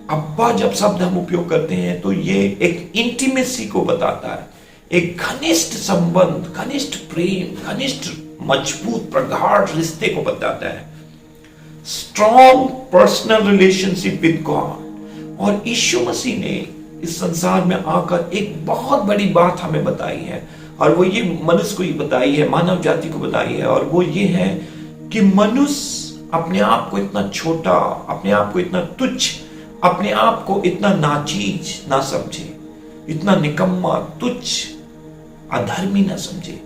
अब्बा जब शब्द हम उपयोग करते हैं तो ये एक इंटीमेसी को बताता है, एक घनिष्ठ संबंध, घनिष्ठ प्रेम, घनिष्ठ मजबूत प्रगाढ़ रिश्ते को बताता है। Strong personal relationship with God. और यीशु मसीह ने इस संसार में आकर एक बहुत बड़ी बात हमें बताई है, और वो ये मनुष्य को ही बताई है, मानव जाति को बताई है। और वो ये है कि मनुष्य अपने आप को इतना छोटा, अपने आप को इतना तुच्छ, अपने आप को इतना नाचीज ना समझे, इतना निकम्मा, तुच्छ, अधर्मी ना समझे।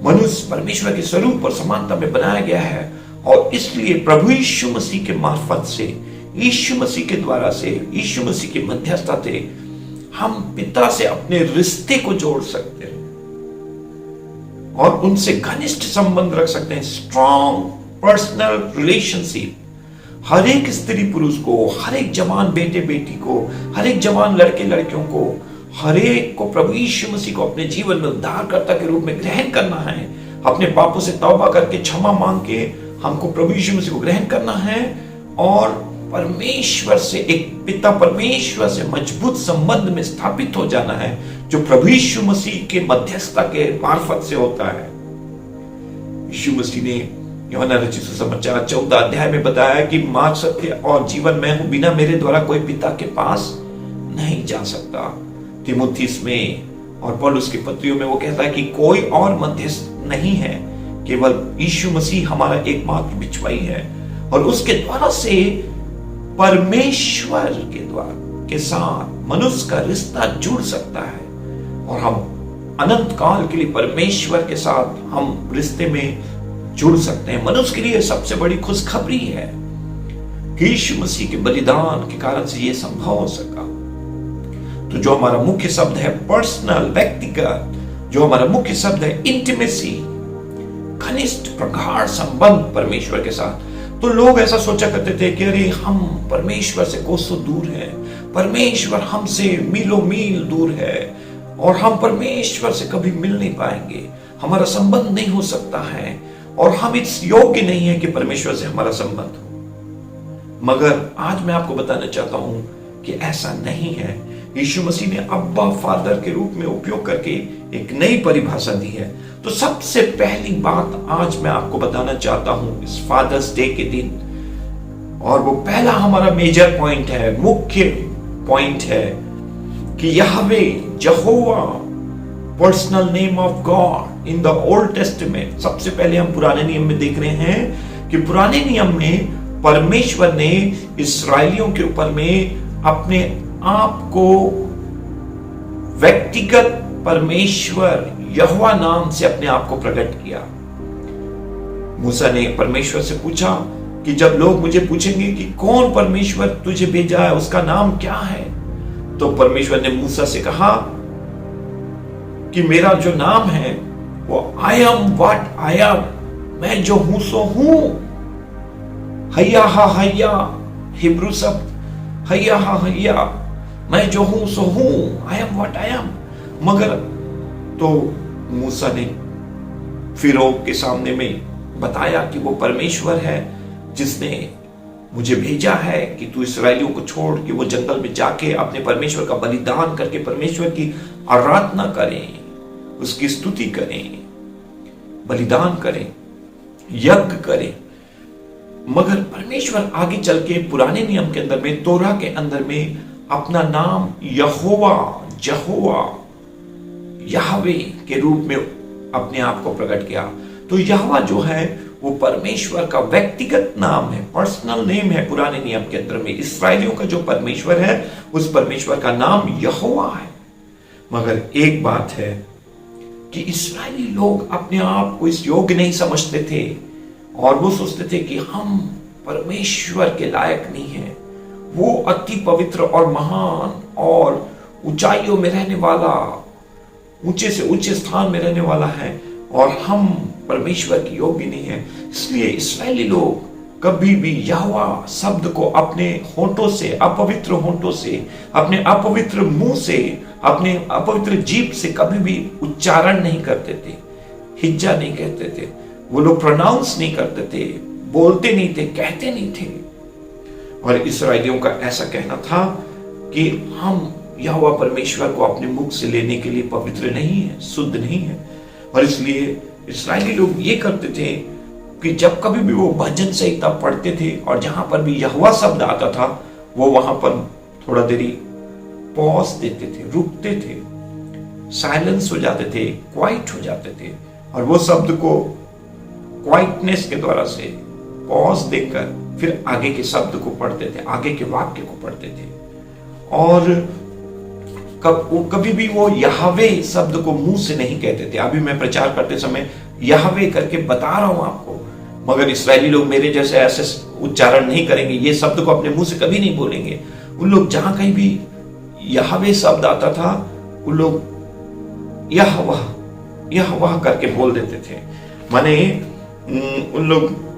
मनुष्य परमेश्वर के स्वरूप और समानता में बनाया गया है, और इसलिए प्रभु यीशु मसीह के मार्फत से, यीशु मसीह के द्वारा से, यीशु मसीह के मध्यस्थता से हम पिता से अपने रिश्ते को जोड़ सकते हैं और उनसे घनिष्ठ संबंध रख सकते हैं। Strong personal relationship. हर एक स्त्री पुरुष को, हर एक जवान बेटे बेटी को, हर एक जवान लड़के लड़कियों को, हर एक को प्रभु यीशु मसीह को अपने जीवन में उद्धारकर्ता के रूप में ग्रहण करना है। अपने पापों से तौबा करके, क्षमा मांग के हमको प्रभु यीशु मसीह को ग्रहण करना है और परमेश्वर से, एक पिता परमेश्वर से मजबूत संबंध में स्थापित हो जाना है, जो प्रभु यीशु मसीह के मध्यस्थता के मार्फत से होता है। यीशु मसीह ने यूहन्ना रचित सुसमाचार 14 अध्याय में बताया कि मार्ग, सत्य और जीवन मैं हूं, बिना मेरे द्वारा कोई पिता के पास नहीं जा सकता। तीमुथियुस में और पौलुस की पत्रियों में वो कहता है कि कोई और मध्यस्थ नहीं है, केवल यीशु मसीह हमारा एकमात्र बिचवाई है, और उसके द्वारा से परमेश्वर के साथ मनुष्य का रिश्ता जुड़ सकता है, और हम अनंत काल के लिए परमेश्वर के साथ हम रिश्ते में जुड़ सकते हैं। मनुष्य के लिए सबसे बड़ी खुशखबरी है कि यीशु मसीह के बलिदान के कारण से यह संभव हो सका। तो जो हमारा मुख्य शब्द है पर्सनल, व्यक्तिगत, जो हमारा मुख्य शब्द है इंटीमेसी, घनिष्ठ प्रगाढ़ संबंध परमेश्वर के साथ, तो लोग ऐसा सोचा करते थे कि अरे हम परमेश्वर से कोसों दूर हैं, परमेश्वर हमसे मीलों मील दूर है, और हम परमेश्वर से कभी मिल नहीं पाएंगे, हमारा संबंध नहीं हो सकता है, और हम इस योग्य नहीं है कि परमेश्वर से हमारा संबंध हो। मगर आज मैं आपको बताना चाहता हूं कि ऐसा नहीं है। यीशु मसीह ने अब्बा फादर के रूप में उपयोग करके एक नई परिभाषा दी है। तो सबसे पहली बात आज मैं आपको बताना चाहता हूं इस फादर्स डे के दिन, और वो पहला हमारा मेजर पॉइंट है, मुख्य पॉइंट है कि यहोवा, यहोवा, personal name of God in the Old Testament. सबसे पहले हम पुराने नियम में देख रहे हैं कि पुराने नियम में परमेश्वर ने इस्राएलियों के ऊपर में अपने आप को व्यक्तिगत परमेश्वर यहोवा नाम से अपने आप को प्रकट किया। मूसा ने परमेश्वर से पूछा कि जब लोग मुझे पूछेंगे कि कौन परमेश्वर तुझे भेजा है, उसका नाम क्या है, तो परमेश्वर ने मूसा से कहा कि मेरा जो नाम है वो I am what I am, मैं जो हूं सो हूं। हैया हा हैया, हिब्रू शब्द हैया हा हैया, मैं जो हूं सो हूं, I am what I am. मगर तो मूसा ने फिरौन के सामने में बताया कि वो परमेश्वर है जिसने मुझे भेजा है कि तू इस्राएलियों को छोड़ के वो जंगल में जाके अपने परमेश्वर का बलिदान करके परमेश्वर की आराधना करें, उसकी स्तुति करें, बलिदान करें, यज्ञ करें। मगर परमेश्वर आगे चल के पुराने नियम के अंदर में, तोरा के अंदर में अपना नाम यहोवा, यहोवा, यहवे के रूप में अपने आप को प्रकट किया। तो यहोवा जो है वो परमेश्वर का व्यक्तिगत नाम है, पर्सनल नेम है। पुराने नियम के अंदर में इस्राएलियों का जो परमेश्वर है उस परमेश्वर का नाम यहोवा है। मगर एक बात है कि इस्राएली लोग अपने आप को इस योग्य नहीं समझते थे, और वो सोचते थे कि हम परमेश्वर के लायक नहीं हैं। वो अति पवित्र और महान और ऊंचाइयों में रहने वाला, ऊंचे से ऊंचे स्थान में रहने वाला है, और हम परमेश्वर की योग्य नहीं है। इसलिए इस्राएली लोग कभी भी यहोवा शब्द को अपने होंठों से, अपवित्र होंठों से, अपने अपवित्र मुंह से, अपने अपवित्र जीभ से कभी भी उच्चारण नहीं करते थे, हिज्जा नहीं कहते थे, वो लोग प्रोनाउंस नहीं करते थे, बोलते नहीं थे, कहते नहीं थे। और इस्राएलियों का ऐसा कहना था कि हम यहोवा परमेश्वर को अपने मुख से लेने के लिए पवित्र नहीं है, शुद्ध नहीं है। और इसलिए इस्राएली लोग ये करते थे कि जब कभी भी वो भजन संहिता पढ़ते थे और जहां पर भी यहोवा शब्द आता था, वो वहां पर थोड़ा देरी पॉज देते थे, रुकते थे, साइलेंस हो जाते थे, क्वाइट हो जाते थे, और वो शब्द को क्वाइटनेस के द्वारा से पॉज देकर फिर आगे के शब्द को पढ़ते थे, आगे के वाक्य को पढ़ते थे। और कभी भी वो यहवे शब्द को मुंह से नहीं कहते थे। अभी मैं प्रचार करते समय यहवे करके बता रहा हूं आपको, मगर इस्राएली लोग मेरे जैसे ऐसे उच्चारण नहीं करेंगे, ये शब्द को अपने मुंह से कभी नहीं बोलेंगे। उन लोग जहां कहीं भी यहवे शब्द आता था, उन लोग यहवा करके बोल देते थे। माने उन लोग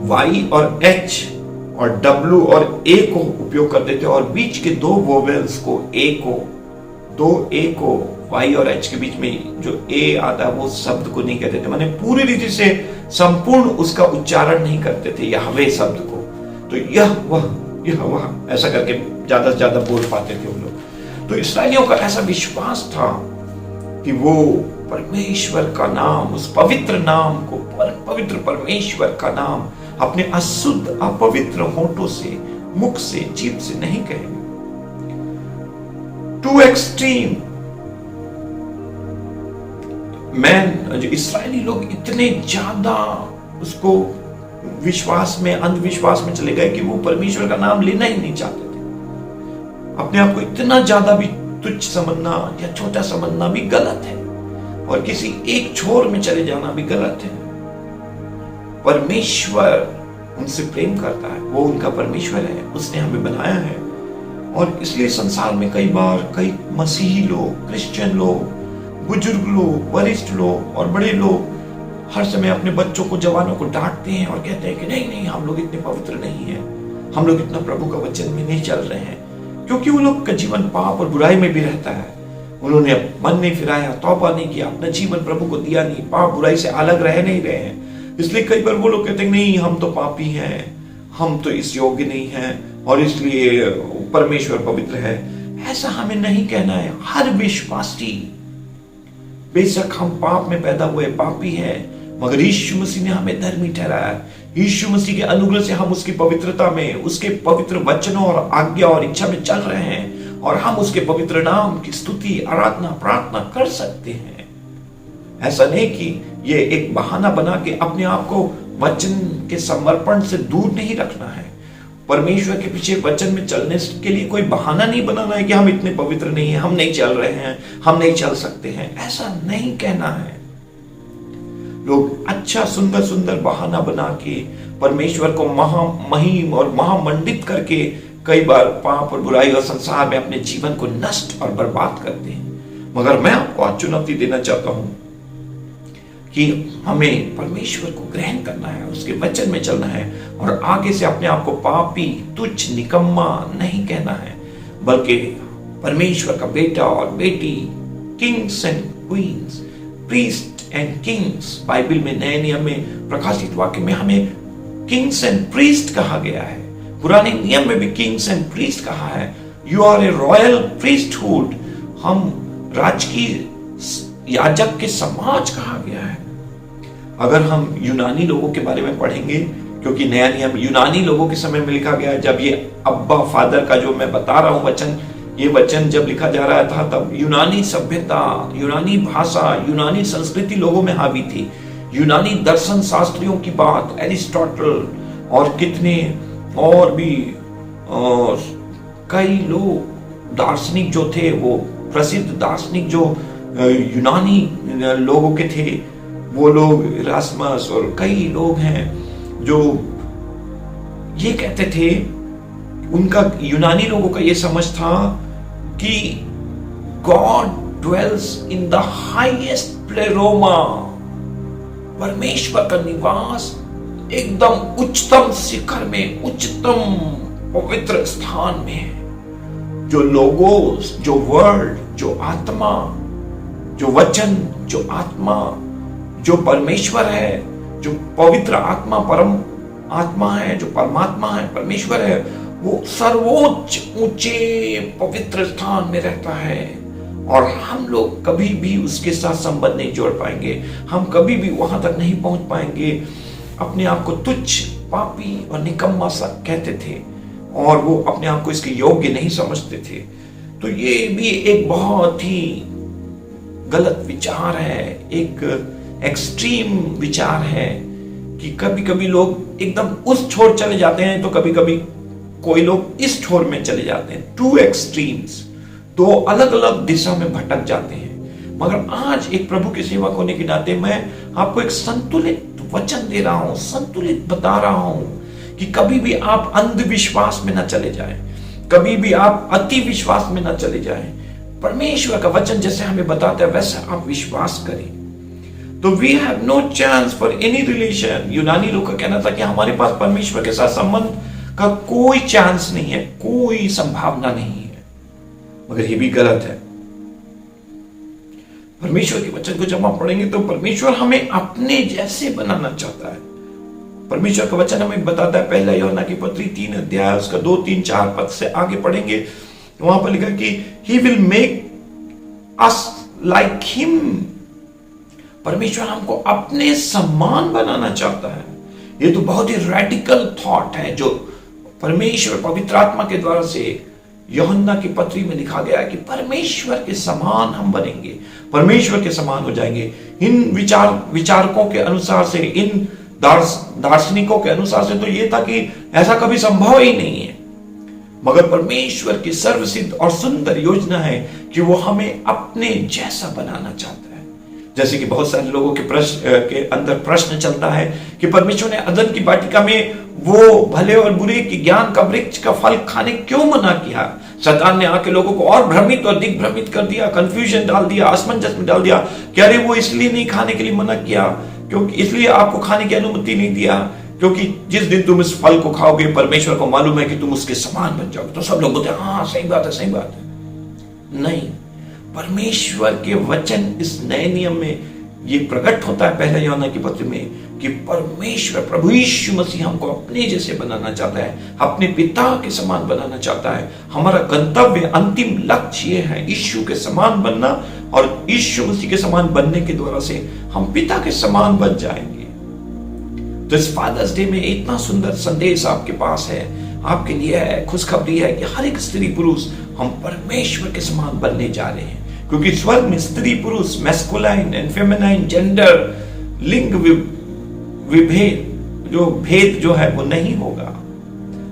वाई और एच और डब्ल्यू और ए को उपयोग करते थे, और बीच के दो वोवेल्स को, ए को, दो ए को, वाई और एच के बीच में जो ए आता वो शब्द को नहीं कहते थे। माने पूरी रीति से संपूर्ण उसका उच्चारण नहीं करते थे यहवे शब्द को। तो यह वह ये हवा, ऐसा करके ज्यादा से ज्यादा बोल पाते थे वो लोग। तो इसराइलियों का ऐसा विश्वास था कि वो परमेश्वर का नाम, उस पवित्र नाम को, पवित्र परमेश्वर का नाम अपने अशुद्ध अपवित्र होठों से, मुख से, जीभ से नहीं कहेंगे। टू एक्सट्रीम मैन, जो इसराइली लोग इतने ज्यादा उसको विश्वास में, अंधविश्वास में चले गए कि वो परमेश्वर का नाम लेना ही नहीं चाहते थे। अपने आप को इतना ज्यादा भी तुच्छ समझना या छोटा समझना भी गलत है, और किसी एक छोर में चले जाना भी गलत है। परमेश्वर उनसे प्रेम करता है, वो उनका परमेश्वर है, उसने हमें बनाया है। और इसलिए संसार में कई बार कई मसीही लोग, क्रिश्चियन लोग, बुजुर्ग लोग, वरिष्ठ लोग और बड़े लोग हर समय अपने बच्चों को, जवानों को डांटते हैं और कहते हैं कि नहीं नहीं, हम लोग इतने पवित्र नहीं हैं, हम लोग इतना प्रभु का वचन में नहीं चल रहे हैं, क्योंकि वो लोग का जीवन पाप और बुराई में भी रहता है। उन्होंने मन नहीं फिराया, तौबा नहीं किया, अपना जीवन प्रभु को दिया नहीं, पाप बुराई से अलग रह नहीं रहे हैं। इसलिए कई बार वो लोग कहते हैं नहीं, हम तो पापी हैं, हम तो इस योग्य नहीं हैं और इसलिए परमेश्वर पवित्र है। ऐसा हमें नहीं कहना है। हर विश्वासी, बेशक हम पाप में पैदा हुए पापी हैं, मगर यीशु मसीह ने हमें धर्मी ठहराया। यीशु मसीह के अनुग्रह से हम उसकी पवित्रता में, उसके पवित्र वचनों और आज्ञा और इच्छा में चल रहे हैं, और हम उसके पवित्र नाम की स्तुति, आराधना, प्रार्थना कर सकते हैं। ऐसा नहीं कि ये एक बहाना बना के अपने आप को वचन के समर्पण से दूर नहीं रखना है। परमेश्वर के पीछे वचन में चलने के लिए कोई बहाना नहीं बनाना है कि हम इतने पवित्र नहीं हैं, हम नहीं चल रहे हैं, हम नहीं चल सकते हैं, ऐसा नहीं कहना है। लोग अच्छा सुंदर सुंदर बहाना बना के परमेश्वर को महामहिम और महामंडित करके कई बार पाप और बुराई और संसार में अपने जीवन को नष्ट और बर्बाद करते हैं। मगर मैं आपको आज चुनौती देना चाहता हूं कि हमें परमेश्वर को ग्रहण करना है, उसके वचन में चलना है, और आगे से अपने आप को पापी, तुच्छ, निकम्मा नहीं कहना है, बल्कि परमेश्वर का बेटा और बेटी, Kings and queen's, priest and Kings. Bible में, नए नियम में, प्रकाशित वाक्य में हमें किंग्स एंड प्रीस्ट कहा गया है। पुराने नियम में भी किंग्स एंड प्रीस्ट कहा है। You are a royal priesthood, हम राजकीय याजक के समाज कहा गया है। अगर हम यूनानी लोगों के बारे में पढ़ेंगे, क्योंकि नया नियम यूनानी लोगों के समय में लिखा गया है, जब ये अब्बा फादर का जो मैं बता रहा हूं वचन, ये वचन जब लिखा जा रहा था तब यूनानी सभ्यता, यूनानी भाषा, यूनानी संस्कृति लोगों में हावी थी। यूनानी दर्शन शास्त्रियों की बात, एरिस्टोटल और कितने और भी कई लोग दार्शनिक जो थे, वो प्रसिद्ध दार्शनिक जो यूनानी लोगों के थे, वो लोग इरास्मस और कई लोग हैं जो ये कहते थे, उनका यूनानी लोगों का ये समझ था कि God dwells in the highest pleroma, परमेश्वर का निवास एकदम उच्चतम शिखर में, उच्चतम पवित्र स्थान में है। जो लोगोस, जो वर्ड, जो आत्मा, जो वचन, जो आत्मा, जो परमेश्वर है, जो पवित्र आत्मा, परम आत्मा है, जो परमात्मा है, परमेश्वर है, वो सर्वोच्च ऊंचे पवित्र स्थान में रहता है। और हम लोग कभी भी उसके साथ संबंध नहीं जोड़ पाएंगे, हम कभी भी वहां तक नहीं पहुंच पाएंगे। अपने आप को तुच्छ, पापी और निकम्मा सा कहते थे, और वो अपने आप को इसके योग्य नहीं समझते थे। तो ये भी एक बहुत ही गलत विचार है, एक एक्सट्रीम विचार है कि कभी कभी लोग एकदम उस छोर चले जाते हैं, तो कभी कभी कोई लोग इस छोर में चले जाते हैं। टू एक्सट्रीम्स, दो अलग अलग दिशा में भटक जाते हैं। मगर आज एक प्रभु के सेवक होने के नाते मैं आपको एक संतुलित वचन दे रहा हूं, संतुलित बता रहा हूं कि कभी भी आप अंधविश्वास में न चले जाएं, कभी भी आप अति विश्वास में न चले जाएं। परमेश्वर का वचन जैसे हमें बताता है वैसे आप विश्वास करें, तो we have no chance for any relation. यूनानी लोग का कहना था कि हमारे पास परमेश्वर के साथ संबंध का कोई चांस नहीं है, कोई संभावना नहीं है। मगर ये भी गलत है। परमेश्वर के वचन को जब आप पढ़ेंगे तो परमेश्वर हमें अपने जैसे बनाना चाहता है। परमेश्वर का वचन हमें बताता है, पहला यूहन्ना की पत्री 3 अध्याय उसका 2, 3, 4 पद से आगे पढ़ेंगे, वहां पर लिखा कि he will make us like him. परमेश्वर हमको अपने समान बनाना चाहता है। ये तो बहुत ही रेडिकल थॉट है जो परमेश्वर पवित्र आत्मा के द्वारा से यूहन्ना की पत्री में लिखा गया है कि परमेश्वर के समान हम बनेंगे, परमेश्वर के समान हो जाएंगे। इन विचारकों के अनुसार से, इन दार्शनिकों के अनुसार से तो ये था कि ऐसा कभी संभव ही नहीं है, मगर परमेश्वर की सर्वसिद्ध और सुंदर योजना है कि वो हमें अपने जैसा बनाना चाहता है। जैसे कि बहुत सारे लोगों के अंदर प्रश्न चलता है कि परमेश्वर ने अदन की वाटिका में वो भले और बुरे की ज्ञान का वृक्ष का फल खाने क्यों मना किया। शैतान ने आके लोगों को और भ्रमित और दिग्भ्रमित कर दिया, कंफ्यूजन डाल दिया, असमंजस में डाल दिया कि अरे वो इसलिए नहीं खाने के लिए मना किया, क्योंकि इसलिए आपको खाने की अनुमति नहीं दिया क्योंकि जिस दिन तुम इस फल को खाओगे परमेश्वर को मालूम है कि तुम उसके समान बन जाओगे। तो सब लोग बोलते हैं हाँ सही बात है, सही बात है। नहीं, परमेश्वर के वचन इस नए नियम में ये प्रकट होता है पहले यूहन्ना की पत्री में कि परमेश्वर प्रभु यीशु मसीह हमको अपने जैसे बनाना चाहता है, अपने पिता के समान बनाना चाहता है। हमारा गंतव्य, अंतिम लक्ष्य ये है यीशु के समान बनना, और यीशु मसीह के समान बनने के द्वारा से हम पिता के समान बन जाएंगे। तो इस फादर्स डे में इतना सुंदर संदेश आपके पास है, आपके लिए है, खुशखबरी है कि हर एक स्त्री पुरुष हम परमेश्वर के समान बनने जा रहे हैं। क्योंकि स्वर्ग में स्त्री पुरुष, मैस्कुलाइन एंड फेमिनाइन, जेंडर, लिंग विभेद, जो भेद जो है वो नहीं होगा।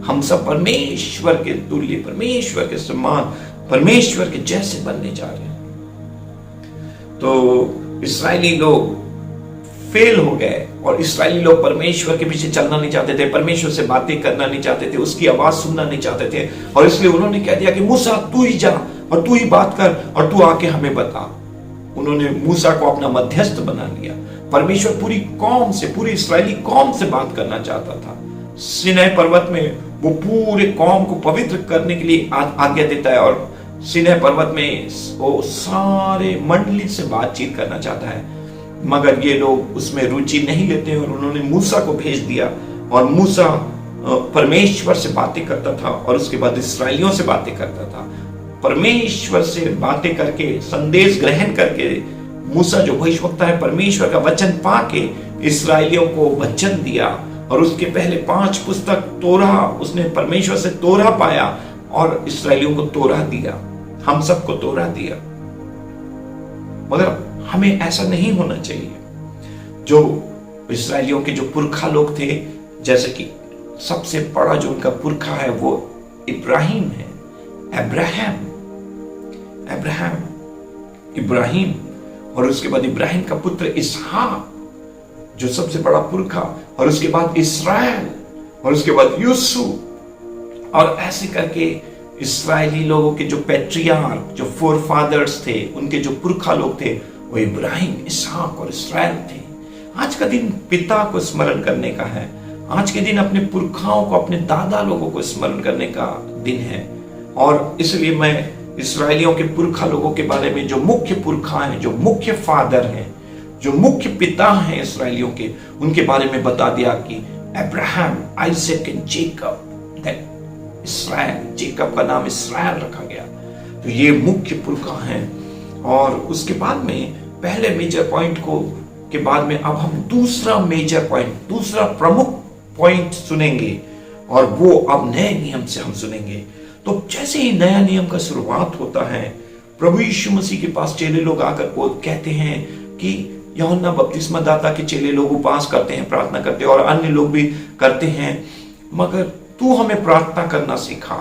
हम सब परमेश्वर के तुल्य, परमेश्वर के समान, परमेश्वर के जैसे बनने जा रहे हैं। तो इस्राएली लोग फेल हो गए और इस्राएली लोग परमेश्वर के पीछे चलना नहीं चाहते थे, परमेश्वर से बातें करना नहीं चाहते थे, उसकी आवाज सुनना नहीं चाहते थे, और इसलिए उन्होंने कह दिया कि मूसा तू ही जा और तू ही बात कर और तू आके हमें बता। उन्होंने मूसा को अपना मध्यस्थ बना लिया। परमेश्वर पूरी कौम से, पूरी इस्राएली कौम से बात करना चाहता था। सिनै पर्वत में वो पूरे कौम को पवित्र करने के लिए आज्ञा देता है, और सिनै पर्वत में वो सारे मंडली से बातचीत करना चाहता है, मगर ये लोग उसमें रुचि नहीं लेते और उन्होंने मूसा को भेज दिया, और मूसा परमेश्वर से बातें करता था और उसके बाद इस्राएलियों से बातें करता था। परमेश्वर से बातें करके, संदेश ग्रहण करके मूसा जो भविष्यवक्ता है, परमेश्वर का वचन पाके इस्राएलियों को वचन दिया, और उसके पहले 5 पुस्तक तोरा, उसने परमेश्वर से तोरा पाया और इस्राएलियों को तोरा दिया, हम सबको तोरा दिया। मगर हमें ऐसा नहीं होना चाहिए। जो इस्राएलियों के जो पुरखा लोग थे, जैसे कि सबसे बड़ा जो उनका पुरखा है वो इब्राहिम है, इब्राहिम, और उसके बाद इब्राहिम का पुत्र इसहाक जो सबसे बड़ा पुरखा, और उसके बाद इस्राएल, और उसके बाद यूसुफ, और ऐसे करके इस्राएली लोगों के जो पैट्रियार्क, जो फोरफादर्स थे, उनके जो पुरखा लोग थे वो इब्राहिम, इसहाक और इस्राएल थे। आज का दिन पिता को स्मरण करने का है। आज के दिन अपने पुरखाओं को, अपने दादा लोगों को स्मरण करने का दिन है, और इसलिए मैं इस्राएलियों के पुरखा लोगों के बारे में, जो मुख्य पुरखा हैं, जो मुख्य फादर हैं, जो मुख्य पिता हैं इस्राएलियों के, उनके बारे में बता दिया कि Abraham, Isaac and Jacob, Israel, Jacob का नाम इस्राएल रखा गया। तो ये मुख्य पुरखा हैं। और उसके बाद में पहले मेजर पॉइंट के बाद में अब हम दूसरा मेजर पॉइंट, दूसरा प्रमुख पॉइंट सुनेंगे, और वो अब नए नियम से हम सुनेंगे। तो जैसे ही नया नियम का शुरुआत होता है, प्रभु यीशु मसीह के पास चेले लोग आकर वो कहते हैं कि यूहन्ना बपतिस्मा दाता के चेले लोग उपवास करते हैं, प्रार्थना करते हैं, और अन्य लोग भी करते हैं, मगर तू हमें प्रार्थना करना सिखा।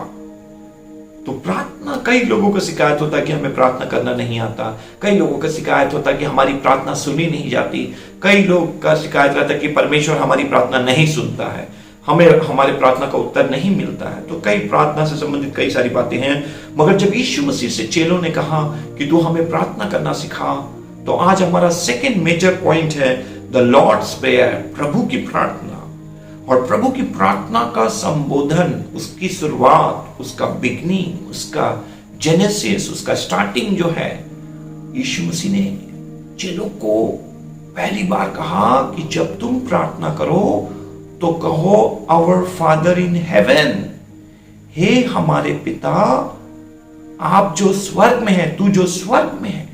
तो प्रार्थना, कई लोगों का शिकायत होता है कि हमें प्रार्थना करना नहीं आता, कई लोगों का शिकायत होता है कि हमारी प्रार्थना सुनी नहीं जाती, कई लोग का शिकायत रहता है कि परमेश्वर हमारी प्रार्थना नहीं सुनता है, हमें हमारे प्रार्थना का उत्तर नहीं मिलता है। तो कई प्रार्थना से संबंधित कई सारी बातें हैं। मगर जब यीशु मसीह से चेलों ने कहा कि तू हमें प्रार्थना करना सिखा, तो आज हमारा सेकेंड मेजर पॉइंट है द लॉर्ड्स प्रेयर, प्रभु की प्रार्थना। और प्रभु की प्रार्थना का संबोधन, उसकी शुरुआत, उसका बिगनिंग, उसका जेनेसिस, उसका स्टार्टिंग जो है, यीशु मसीह ने चेलों को पहली बार कहा कि जब तुम प्रार्थना करो तो कहो आवर फादर इन हेवन, हे हमारे पिता आप जो स्वर्ग में है, तू जो स्वर्ग में है,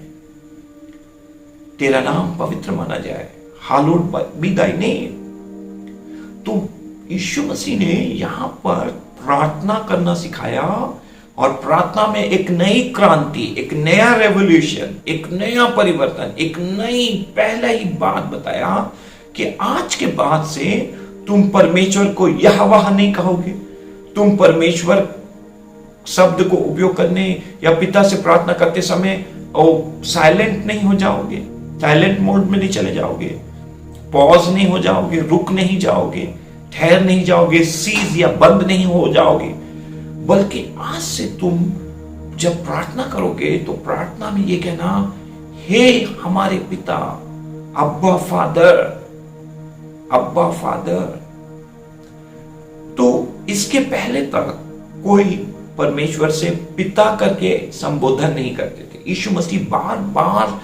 तेरा नाम पवित्र माना जाए, हालोड बी दाई नेम। तो यीशु मसीह ने यहां पर प्रार्थना करना सिखाया और प्रार्थना में एक नई क्रांति, एक नया रेवोल्यूशन, एक नया परिवर्तन, एक नई पहला ही बात बताया कि आज के बाद से तुम परमेश्वर को यहोवा नहीं कहोगे, तुम परमेश्वर शब्द को उपयोग करने या पिता से प्रार्थना करते समय साइलेंट नहीं हो जाओगे, साइलेंट मोड में नहीं चले जाओगे, पॉज नहीं हो जाओगे, रुक नहीं जाओगे, ठहर नहीं जाओगे, सीज या बंद नहीं हो जाओगे, बल्कि आज से तुम जब प्रार्थना करोगे तो प्रार्थना में ये कहना, हे हमारे पिता, अब्बा फादर, अब्बा फादर। तो इसके पहले तक कोई परमेश्वर से पिता करके संबोधन नहीं करते थे। यीशु मसीह बार बार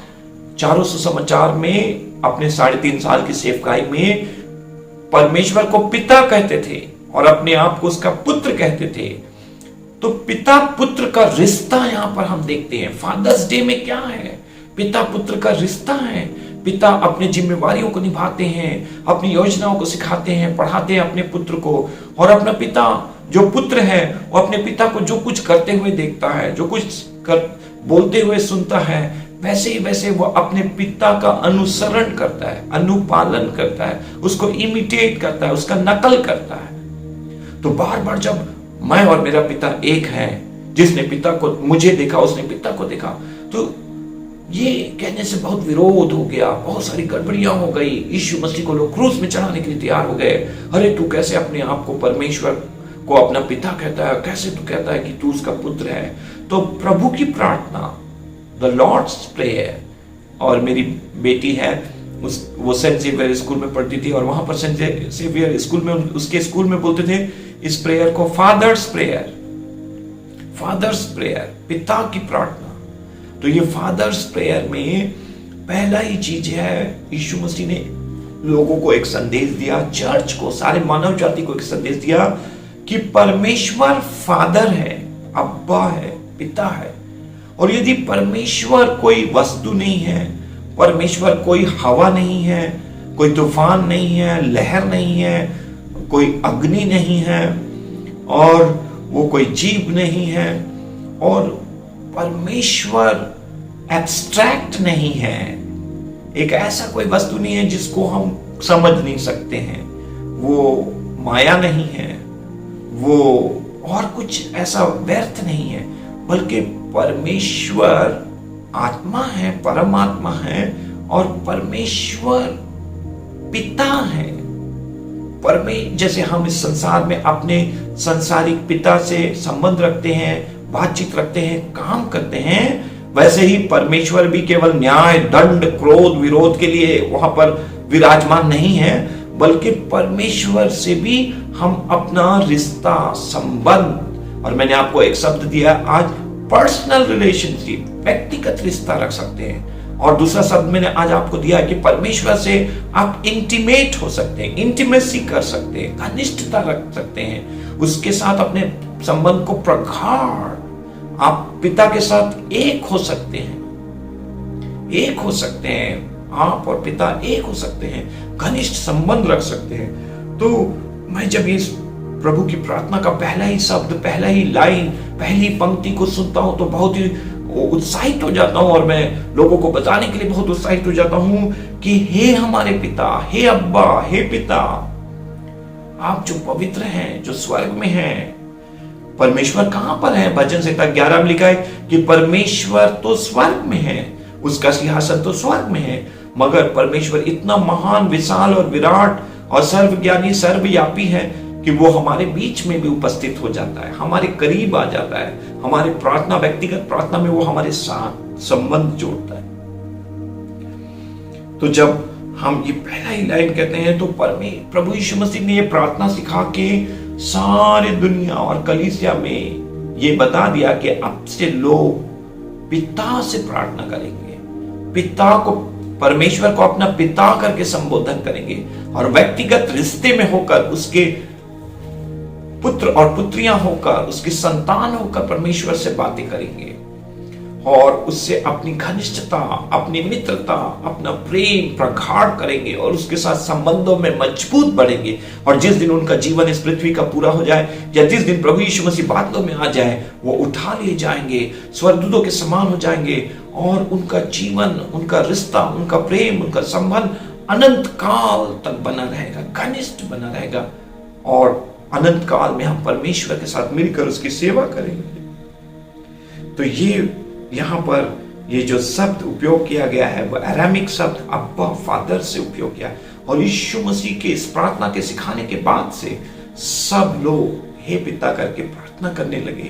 चारों सुसमाचार में अपने 3.5 साल की सेवकाई में परमेश्वर को पिता कहते थे और अपने आप को उसका पुत्र कहते थे। तो पिता पुत्र का रिश्ता यहां पर हम देखते हैं। फादर्स डे में क्या है? पिता पुत्र का रिश्ता है। पिता अपनी जिम्मेवारियों को निभाते हैं, अपनी योजनाओं को सिखाते हैं, पढ़ाते हैं अपने पुत्र को, और अपना पिता जो पुत्र है वो अपने पिता को जो कुछ करते हुए देखता है, जो कुछ बोलते हुए सुनता है, वैसे ही वैसे वो अपने पिता का अनुसरण करता है, अनुपालन करता है, उसको इमिटेट करता है, उसका नकल करता है। तो बार बार जब मैं और मेरा पिता एक है, जिसने पिता को मुझे देखा उसने पिता को देखा, तो ये कहने से बहुत विरोध हो गया, बहुत सारी गड़बड़ियां हो गई। यीशु मसीह को लोग क्रूस में चढ़ाने के लिए तैयार हो गए। अरे तू कैसे अपने आप को परमेश्वर को अपना पिता कहता है, कैसे तू कहता है कि तू उसका पुत्र है? तो प्रभु की प्रार्थना, द लॉर्ड्स प्रेयर, और मेरी बेटी है वो सेंट जेवियर स्कूल में पढ़ती थी, और वहां पर सेंट जेवियर स्कूल में उसके स्कूल में बोलते थे इस प्रेयर को फादर्स प्रेयर, फादर्स प्रेयर, पिता की प्रार्थना। तो ये फादर्स प्रेयर में पहला ही चीज है, यीशु मसीह ने लोगों को एक संदेश दिया, चर्च को, सारे मानव जाति को एक संदेश दिया कि परमेश्वर फादर है, अब्बा है, पिता है। और यदि परमेश्वर कोई वस्तु नहीं है, परमेश्वर कोई हवा नहीं है, कोई तूफान नहीं है, लहर नहीं है, कोई अग्नि नहीं है, और वो कोई जीव नहीं है, और परमेश्वर एब्स्ट्रैक्ट नहीं है, एक ऐसा कोई वस्तु नहीं है जिसको हम समझ नहीं सकते हैं, वो माया नहीं है, वो और कुछ ऐसा व्यर्थ नहीं है, बल्कि परमेश्वर आत्मा है, परमात्मा है, और परमेश्वर पिता है। जैसे हम इस संसार में अपने संसारिक पिता से संबंध रखते हैं, बातचीत रखते हैं, काम करते हैं, वैसे ही परमेश्वर भी केवल न्याय, दंड, क्रोध, विरोध के लिए वहां पर विराजमान नहीं है, बल्कि परमेश्वर से भी हम अपना रिश्ता, संबंध, और मैंने आपको एक शब्द दिया आज, पर्सनल रिलेशनशिप, व्यक्तिगत रिश्ता रख सकते हैं। और दूसरा शब्द मैंने आज आपको दिया है कि परमेश्वर से आप इंटीमेट हो सकते हैं, इंटीमेसी कर सकते हैं, घनिष्ठता रख सकते हैं, उसके साथ अपने संबंध को प्रगाढ़, आप पिता के साथ एक हो सकते हैं, एक हो सकते हैं, आप और पिता एक हो सकते हैं, घनिष्ठ संबंध रख सकते हैं। तो मैं जब इस प्रभु की प्रार्थना का पहला ही शब्द, पहला ही लाइन, पहली पंक्ति को सुनता हूं तो बहुत ही उत्साहित हो जाता हूं, और मैं लोगों को बताने के लिए बहुत उत्साहित हो जाता हूं कि हे हमारे पिता, हे अब्बा, हे पिता, आप जो पवित्र हैं, जो स्वर्ग में हैं। परमेश्वर कहां पर है? भजन संहिता 11 में लिखा है कि परमेश्वर तो स्वर्ग में है, उसका सिंहासन तो स्वर्ग में है, मगर परमेश्वर इतना महान, विशाल और विराट और सर्वज्ञानी, सर्वव्यापी है कि वो हमारे बीच में भी उपस्थित हो जाता है, हमारे करीब आ जाता है, हमारे प्रार्थना, व्यक्तिगत प्रार्थना में वो हमारे साथ संबंध जोड़ता है। तो जब हम ये पहला ही लाइन कहते हैं तो प्रभु यीशु मसीह ने ये प्रार्थना सिखा के सारे दुनिया और कलीसिया में ये बता दिया कि अब से लोग पिता से प्रार्थना करेंगे, पिता को परमेश्वर को अपना पिता करके संबोधन करेंगे और व्यक्तिगत रिश्ते में होकर, उसके पुत्र और पुत्रियां होकर, उसकी संतान होकर परमेश्वर से बातें करेंगे और उससे अपनी घनिष्ठता, अपनी मित्रता, अपना प्रेम प्रगाढ़ करेंगे और उसके साथ संबंधों में मजबूत बढ़ेंगे। और जिस दिन उनका जीवन इस पृथ्वी का पूरा हो जाए या जिस दिन प्रभु यीशु मसीह बादलों में आ जाए, वो उठा लिए जाएंगे, स्वर्गदूतों के समान हो जाएंगे और उनका जीवन, उनका रिश्ता, उनका प्रेम, उनका संबंध अनंत काल तक बना रहेगा, घनिष्ठ बना रहेगा और अनंत काल में हम परमेश्वर के साथ मिलकर उसकी सेवा करेंगे। तो ये यहां पर ये जो शब्द उपयोग किया गया है वो अरामिक शब्द अब्बा फादर से उपयोग किया और यीशु मसीह के इस प्रार्थना के सिखाने के बाद से सब लोग हे पिता करके प्रार्थना करने लगे।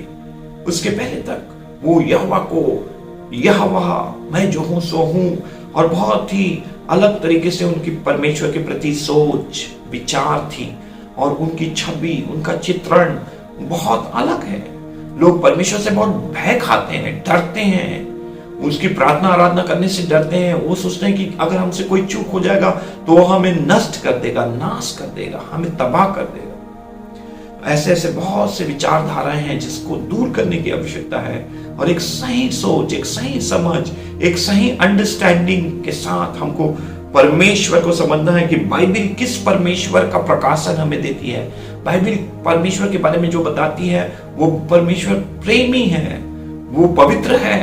उसके पहले तक वो यहोवा को यहोवा मैं जो हूं सो हूं और बहुत ही अलग तरीके से उनकी परमेश्वर के प्रति सोच विचार थी और उनकी छवि, उनका चित्रण बहुत अलग है। लोग परमेश्वर से बहुत भय खाते हैं, डरते हैं, उसकी प्रार्थना आराधना करने से डरते हैं। वो सोचते हैं कि अगर हमसे कोई चूक हो जाएगा तो वो हमें नष्ट कर देगा, नाश कर देगा, हमें तबाह कर देगा। ऐसे ऐसे बहुत से विचारधाराएं हैं जिसको दूर करने की आवश्यकता है और एक सही सोच, एक सही समझ, एक सही अंडरस्टैंडिंग के साथ हमको परमेश्वर को समझना है कि बाइबल किस परमेश्वर का प्रकाशन हमें देती है। बाइबल परमेश्वर के बारे में जो बताती है वो परमेश्वर प्रेमी है, वो पवित्र है,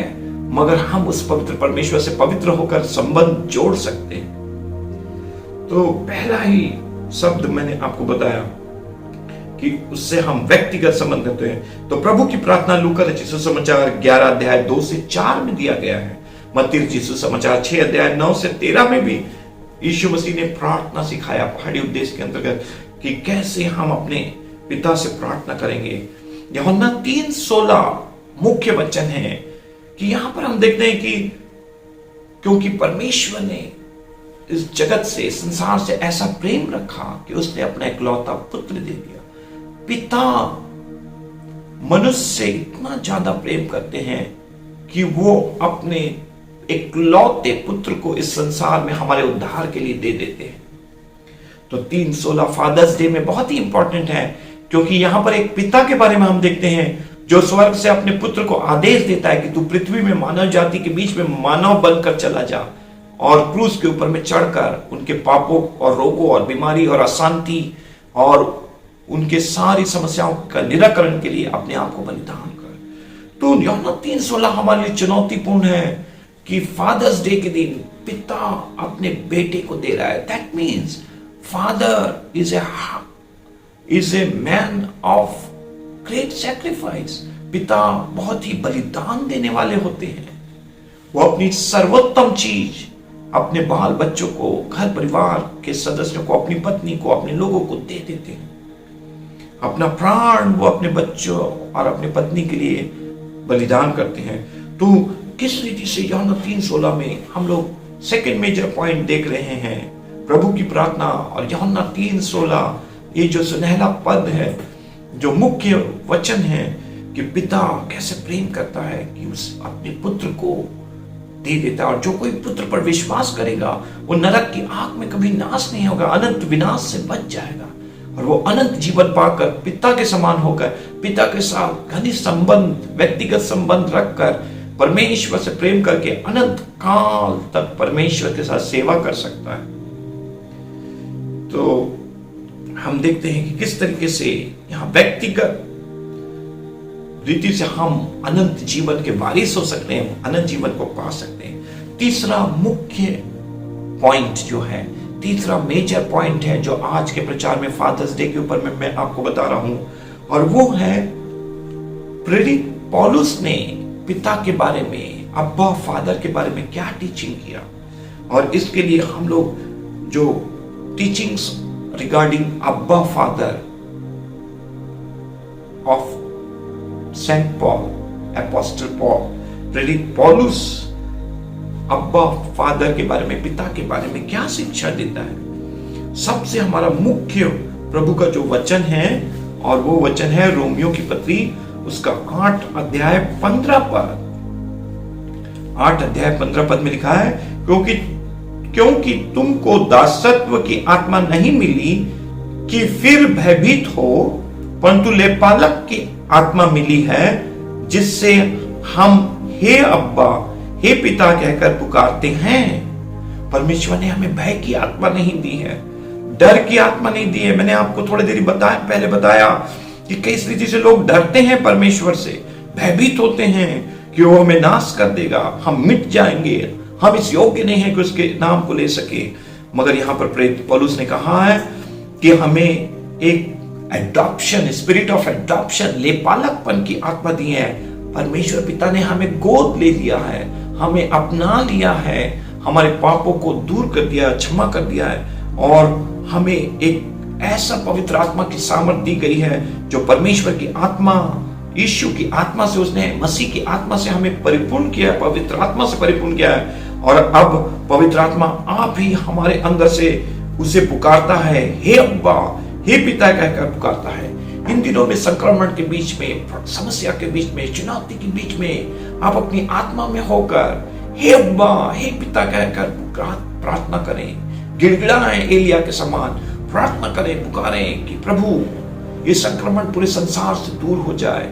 मगर हम उस पवित्र परमेश्वर से पवित्र होकर संबंध जोड़ सकते हैं। तो पहला ही शब्द मैंने आपको बताया कि उससे हम व्यक्तिगत संबंध करते हैं। तो प्रभु की प्रार्थना लूका रचित सुसमाचार 11 अध्याय 2 से 4 में दिया गया है। मत्ती रचित सुसमाचार 6 अध्याय 9 से 13 में भी यीशु मसीह ने प्रार्थना सिखाया पहाड़ी उद्देश्य के अंतर्गत कि कैसे हम अपने पिता से प्रार्थना करेंगे। यूहन्ना 3:16 मुख्य वचन है कि यहां पर हम देखते हैं कि क्योंकि परमेश्वर ने इस जगत से, संसार से ऐसा प्रेम रखा कि उसने अपना इकलौता पुत्र दे दिया। पिता मनुष्य से इतना ज्यादा प्रेम करते हैं कि वो अपने इकलौते पुत्र को इस संसार में हमारे उद्धार के लिए दे देते हैं। तो 3:16 फादर्स डे में बहुत ही इंपॉर्टेंट है क्योंकि यहां पर एक पिता के बारे में हम देखते हैं जो स्वर्ग से अपने पुत्र को आदेश देता है कि तू पृथ्वी में मानव जाति के बीच में मानव बनकर चला जा और क्रूस के ऊपर में चढ़कर उनके पापों और रोगों और बीमारी और अशांति और उनके सारी समस्याओं का निराकरण के लिए अपने आप को बलिदान कर। तो यूहन्ना 3:16 हमारे लिए चुनौतीपूर्ण है कि फादर्स डे के दिन पिता अपने बेटे को दे रहा है। That means father is a man of great sacrifice. पिता बहुत ही बलिदान देने वाले होते हैं। वो अपनी सर्वोत्तम चीज अपने बाल बच्चों को, घर परिवार के सदस्यों को, अपनी पत्नी को, अपने लोगों को दे देते हैं। अपना प्राण वो अपने बच्चों और अपने पत्नी के लिए बलिदान करते हैं। तो किस रीति से यूहन्ना 3:16 में हम लोग सेकंड मेजर पॉइंट देख रहे हैं, प्रभु की प्रार्थना और यूहन्ना 3:16 ये जो सुनहला पद है, जो मुख्य वचन है कि पिता कैसे प्रेम करता है कि उस अपने पुत्र को दे देता है और जो कोई पुत्र पर विश्वास करेगा वो नरक की आग में कभी नाश नहीं होगा, अनंत विनाश से बच जाएगा और वो अनंत जीवन पाकर पिता के समान होकर पिता के साथ घनिष्ठ संबंध, व्यक्तिगत संबंध रखकर परमेश्वर से प्रेम करके अनंत काल तक परमेश्वर के साथ सेवा कर सकता है। तो हम देखते हैं कि किस तरीके से यहां व्यक्तिगत रीति से हम अनंत जीवन के वारिस हो सकते हैं, अनंत जीवन को पा सकते हैं। तीसरा मुख्य पॉइंट जो है, तीसरा मेजर पॉइंट है जो आज के प्रचार में फादर्स डे के ऊपर मैं आपको बता रहा हूं और वो है प्रेरित पौलुस ने पिता के बारे में, अब्बा फादर के बारे में क्या टीचिंग किया। और इसके लिए हम लोग जो teachings regarding Abba father of saint Paul, apostle Paul, प्रेरित पौलुस अब्बा फादर के बारे में, पिता के बारे में क्या शिक्षा देता है। सबसे हमारा मुख्य प्रभु का जो वचन है और वो वचन है रोमियो की पत्री, उसका 8 अध्याय 15 पद। 8 अध्याय 15 पद में लिखा है, क्योंकि क्योंकि तुमको दासत्व की आत्मा नहीं मिली कि फिर भयभीत हो, परंतु लेपालक की आत्मा मिली है, जिससे हम हे अब्बा, हे पिता कहकर पुकारते हैं। परमेश्वर ने हमें भय की आत्मा नहीं दी है, डर की आत्मा नहीं दी है। मैंने आपको थोड़ी देर पहले बताया कि किस रीति से लोग डरते हैं परमेश्वर से, भयभीत होते हैं कि वो हमें नाश कर देगा, हम मिट जाएंगे, हम इस योग्य नहीं है कि उसके नाम को ले सके। मगर यहां पर प्रेरित पौलुस ने कहा है कि हमें एक एडॉप्शन, स्पिरिट ऑफ एडॉप्शन, लेपालकपन की आत्मा दी है। परमेश्वर पिता ने हमें गोद ले लिया है, हमें अपना लिया है, हमारे पापों को दूर कर दिया, क्षमा कर दिया है, और हमें एक ऐसा पवित्र आत्मा की सामर्थ दी गई है जो परमेश्वर की आत्मा, यीशु की आत्मा से, उसने मसीह की आत्मा से हमें परिपूर्ण किया है, पवित्र आत्मा से परिपूर्ण किया है। और अब पवित्र आत्मा आप ही हमारे अंदर से उसे पुकारता है, हे अब्बा, हे पिता कहकर पुकारता है। इन दिनों में संक्रमण के बीच में, समस्या के बीच में, चुनौती के बीच में आप अपनी आत्मा में होकर हे अब्बा, हे पिता कहकर प्रार्थना करें, गिड़गिड़ाएं एलिया के समान, प्रार्थना करें, पुकारें कि प्रभु ये संक्रमण पूरे संसार से दूर हो जाए,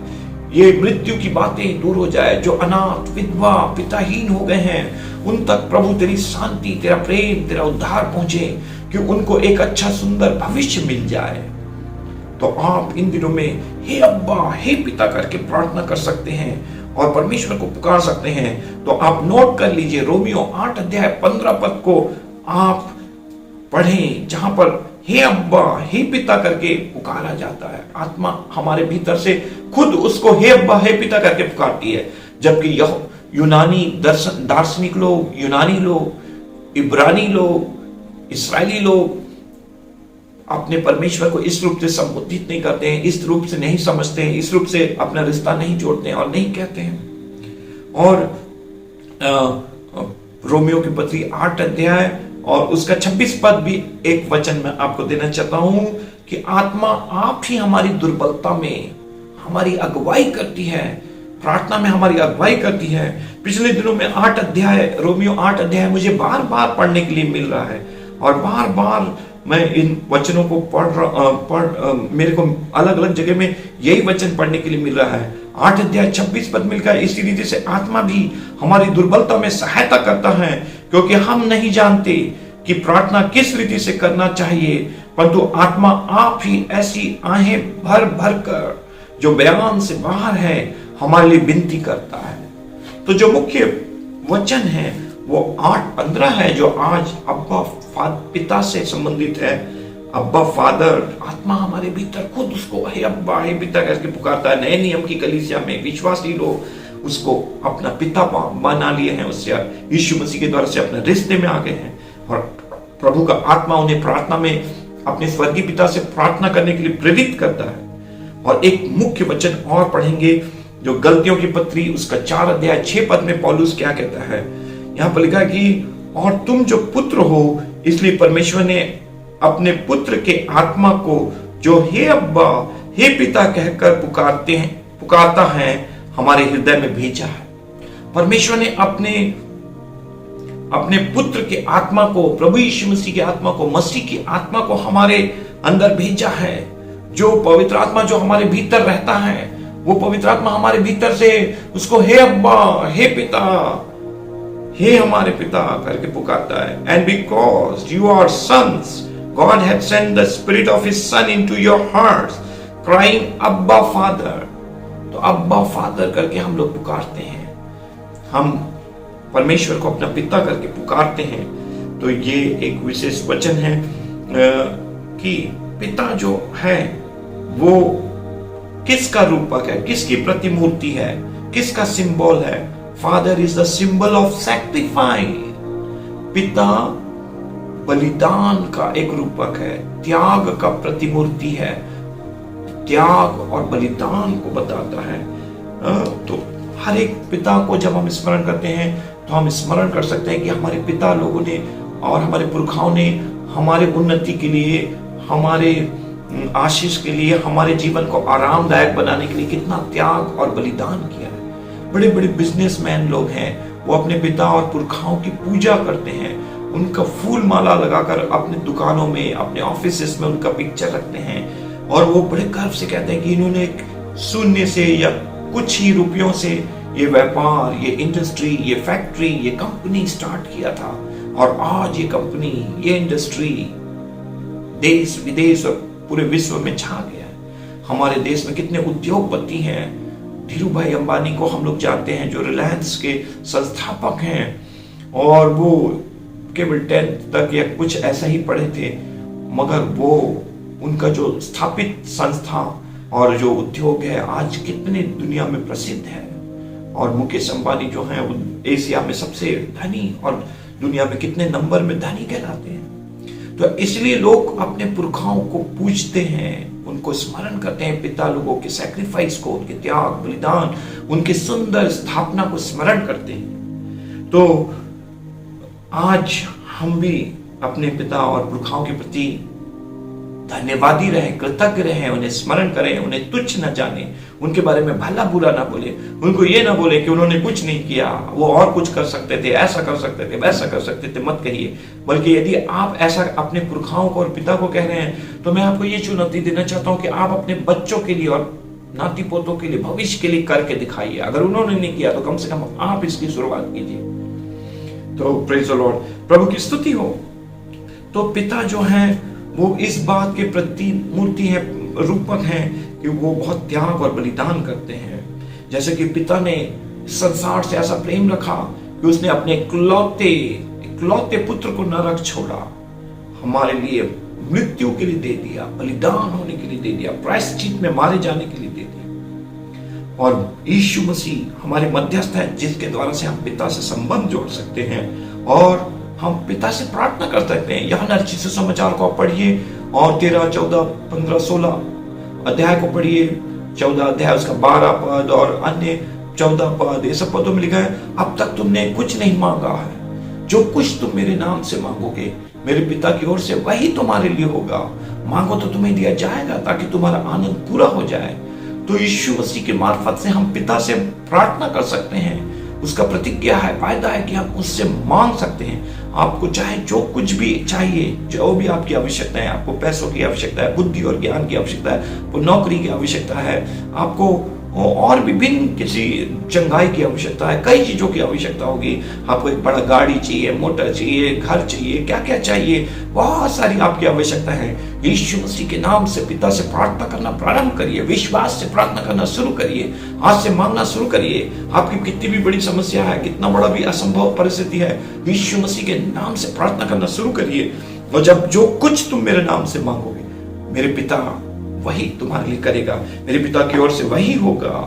ये मृत्यु की बातें दूर हो जाए। जो अनाथ, विधवा, पिताहीन हो गए हैं, उन तक प्रभु तेरी शांति, तेरा प्रेम, तेरा उद्धार पहुंचे, कि उनको एक अच्छा सुंदर भविष्य मिल जाए। तो आप इन दिनों में हे अब्बा, हे पिता करके प्रार्थना कर सकते हैं और परमेश्वर को पुकार सकते हैं। तो आप नोट कर लीजिए, रोमियो 8 अध्याय 15 पद को आप पढ़ें, जहां पर हे अब्बा, हे पिता करके पुकारा जाता है। आत्मा हमारे भीतर से खुद उसको हे अब्बा, हे पिता करके पुकारती है। जबकि यह यूनानी दार्शनिक लोग, यूनानी लोग, इब्रानी लोग, इस्राएली लोग अपने परमेश्वर को इस रूप से संबोधित नहीं करते हैं, इस रूप से नहीं समझते हैं, इस रूप से अपना रिश्ता नहीं जोड़ते हैं और नहीं कहते हैं। और रोमियो की पत्री 8 अध्याय और उसका 26 पद भी एक वचन मैं आपको देना चाहता हूं कि आत्मा आप ही हमारी दुर्बलता में हमारी अगुवाई करती है, प्रार्थना में हमारी अगुवाई करती है। पिछले दिनों में 8 अध्याय, रोमियो 8 अध्याय मुझे बार बार पढ़ने के लिए मिल रहा है और बार बार मैं इन वचनों को मेरे को अलग अलग जगह में यही वचन पढ़ने के लिए मिल रहा है। 8 अध्याय 26 पद मिलकर इसी रीति से आत्मा भी हमारी दुर्बलता में सहायता करता है, क्योंकि हम नहीं जानते कि प्रार्थना किस रीति से करना चाहिए, परंतु आत्मा आप ही ऐसी आहें भर भर कर जो बयान से बाहर है हमारे लिए विनती करता है। तो जो मुख्य वचन है वो 8:15 है, जो आज अब्बा पिता से संबंधित है। अब्बा फादर, आत्मा हमारे भीतर खुद उसको हे अब्बा, हे पिता करके पुकारता है। नए नियम की कलीसिया में विश्वासी लोग उसको अपना पिता बना लिए हैं, उससे यीशु मसीह के द्वारा से अपने रिश्ते में आ गए हैं और प्रभु का आत्मा उन्हें प्रार्थना में अपने स्वर्गीय पिता से प्रार्थना करने के लिए प्रेरित करता है। और एक मुख्य वचन और पढ़ेंगे जो गलतियों की पत्री उसका 4 अध्याय 6 पद में पौलुस क्या कहता है। यहां पर लिखा कि और तुम जो पुत्र हो, इसलिए परमेश्वर ने अपने पुत्र के आत्मा को जो हे अब्बा, हे पिता कहकर पुकारता है हमारे हृदय में भेजा है। परमेश्वर ने अपने पुत्र के आत्मा को, प्रभु यीशु मसीह की आत्मा को, मसीह की आत्मा को हमारे अंदर भेजा है। जो पवित्र आत्मा जो हमारे भीतर रहता है, वो पवित्र आत्मा हमारे भीतर से उसको हे अब्बा, हे पिता, हे हमारे पिता करके पुकारता है। And because you are sons, God had sent the spirit of his son into your hearts, crying Abba Father। तो अब्बा फादर करके हम लोग पुकारते हैं, हम परमेश्वर को अपना पिता करके पुकारते हैं। तो ये एक विशेष वचन है कि पिता जो है वो किसका रूपक है, किसकी प्रतिमूर्ति है, किसका सिंबल है। Father is the symbol of sacrifice. पिता बलिदान का एक रूपक है, त्याग का प्रतिमूर्ति है, त्याग और बलिदान को बताता है। तो हर एक पिता को जब हम स्मरण करते हैं तो हम स्मरण कर सकते हैं कि हमारे पिता लोगों ने और हमारे पुरखाओं ने हमारे उन्नति के लिए, हमारे आशीष के लिए, हमारे जीवन को आरामदायक बनाने के लिए कितना त्याग और बलिदान किया है। बड़े बड़े बिजनेसमैन लोग हैं, वो अपने पिता और पुरखाओं की पूजा करते हैं, उनका फूल माला लगाकर अपने दुकानों में, अपने ऑफिसेस में उनका पिक्चर रखते हैं और वो बड़े गर्व से कहते हैं कि इन्होंने एक शून्य से या कुछ ही रुपयों से ये व्यापार, ये इंडस्ट्री, ये फैक्ट्री, ये कंपनी स्टार्ट किया था और आज ये कंपनी, ये इंडस्ट्री देश विदेश और पूरे विश्व में छा गया है। हमारे देश में कितने उद्योगपति हैं। धीरू भाई अंबानी को हम लोग जानते हैं, जो रिलायंस के संस्थापक हैं और वो केवल 10th तक या कुछ ऐसा ही पढ़े थे, मगर वो उनका जो स्थापित संस्था और जो उद्योग है आज कितने दुनिया में प्रसिद्ध है। और मुकेश अंबानी जो हैं वो एशिया में सबसे धनी और दुनिया में कितने नंबर में धनी कहलाते हैं। तो इसलिए लोग अपने पुरखाओं को पूजते हैं, उनको स्मरण करते हैं, पिता लोगों के सैक्रिफाइस को, उनके त्याग बलिदान, उनके सुंदर स्थापना को स्मरण करते हैं। तो आज हम भी अपने पिता और पुरखाओं के प्रति धन्यवादी रहें, कृतज्ञ रहें, उन्हें स्मरण करें, उन्हें तुच्छ न जाने, उनके बारे में भला बुरा ना बोले, उनको ये ना बोले कि उन्होंने कुछ नहीं किया, वो और कुछ कर सकते थे, ऐसा कर सकते थे, वैसा कर सकते थे, मत कहिए। बल्कि यदि आप ऐसा अपने पुरखाओं को और पिता को कह रहे हैं तो मैं आपको ये चुनौती देना चाहता हूं कि आप अपने बच्चों के लिए और नाती पोतों के लिए, भविष्य के लिए करके दिखाइए। अगर उन्होंने नहीं किया तो कम से कम आप इसकी शुरुआत कीजिए। तो प्रेज द लॉर्ड, प्रभु की स्तुति हो। तो पिता जो हैं वो इस बात के प्रति मूर्ति है, रूपक हैं कि वो बहुत त्याग और बलिदान करते हैं। जैसे कि पिता ने संसार से ऐसा प्रेम रखा कि उसने अपने इकलौते पुत्र को नरक छोड़ा, हमारे लिए मृत्यु के लिए दे दिया, बलिदान होने के लिए दे दिया, प्रायश्चित में मारे जाने के लिए दे दिया। और यीशु मसीह हमारे मध्यस्थ है जिसके द्वारा से हम पिता से संबंध जोड़ सकते हैं और हम पिता से प्रार्थना कर सकते हैं। यूहन्ना रचित सुसमाचार को पढ़िए और 13, 14, 15, 16 अध्याय को पढ़िए। 14 अध्याय उसका 12 पद और अन्य 14 पद, ये सब पदों में लिखा है, अब तक तुमने कुछ नहीं मांगा है, जो कुछ तुम मेरे नाम से मांगोगे मेरे पिता की ओर से वही तुम्हारे लिए होगा। मांगो तो तुम्हें दिया जाएगा ताकि तुम्हारा आनंद पूरा हो जाए। तो यीशु मसीह के मार्फत से हम पिता से प्रार्थना कर सकते हैं। उसका प्रतिज्ञा है, वायदा है कि हम उससे मांग सकते हैं। आपको चाहे जो कुछ भी चाहिए, जो भी आपकी आवश्यकता है, आपको पैसों की आवश्यकता है, बुद्धि और ज्ञान की आवश्यकता है, आपको नौकरी की आवश्यकता है, आपको और विभिन्न किसी चंगाई की आवश्यकता है, कई चीजों की आवश्यकता होगी। आपको एक बड़ा गाड़ी चाहिए, मोटर चाहिए, घर चाहिए, क्या क्या चाहिए, बहुत सारी आपकी आवश्यकता है। यीशु मसीह के नाम से पिता से प्रार्थना करना प्रारंभ करिए, विश्वास से प्रार्थना करना शुरू करिए, आज से मांगना शुरू करिए। आपकी कितनी भी बड़ी समस्या है, कितना बड़ा भी असंभव परिस्थिति है, यीशु मसीह के नाम से प्रार्थना करना शुरू करिए। और जब जो कुछ तुम मेरे नाम से मांगोगे मेरे पिता वही तुम्हारे लिए करेगा, मेरे पिता की ओर से वही होगा।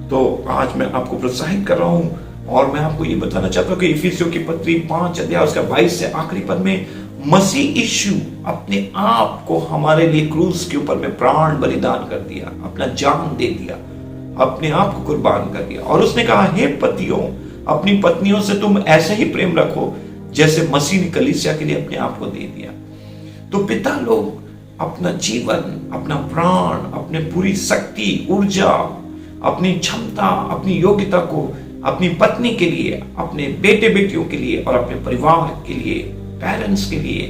तो आज मैं आपको प्रोत्साहित कर रहा हूं और मैं आपको ये बताना चाहता हूं कि इफिसियों की पत्री 5 अध्याय उसका 22 से आखिरी पद में मसीह यीशु अपने आप को हमारे लिए क्रूस के ऊपर में प्राण बलिदान कर दिया, अपना जान दे दिया, अपने आप को कुर्बान कर दिया। और उसने कहा, हे पतियों, अपनी पत्नियों से तुम ऐसे ही प्रेम रखो जैसे मसीह ने कलीसिया के लिए अपने आप को दे दिया। तो पिता लोग अपना जीवन, अपना प्राण, अपने पूरी शक्ति, ऊर्जा, अपनी क्षमता, अपनी योग्यता को अपनी पत्नी के लिए, अपने बेटे बेटियों के लिए और अपने परिवार के लिए, पेरेंट्स के लिए,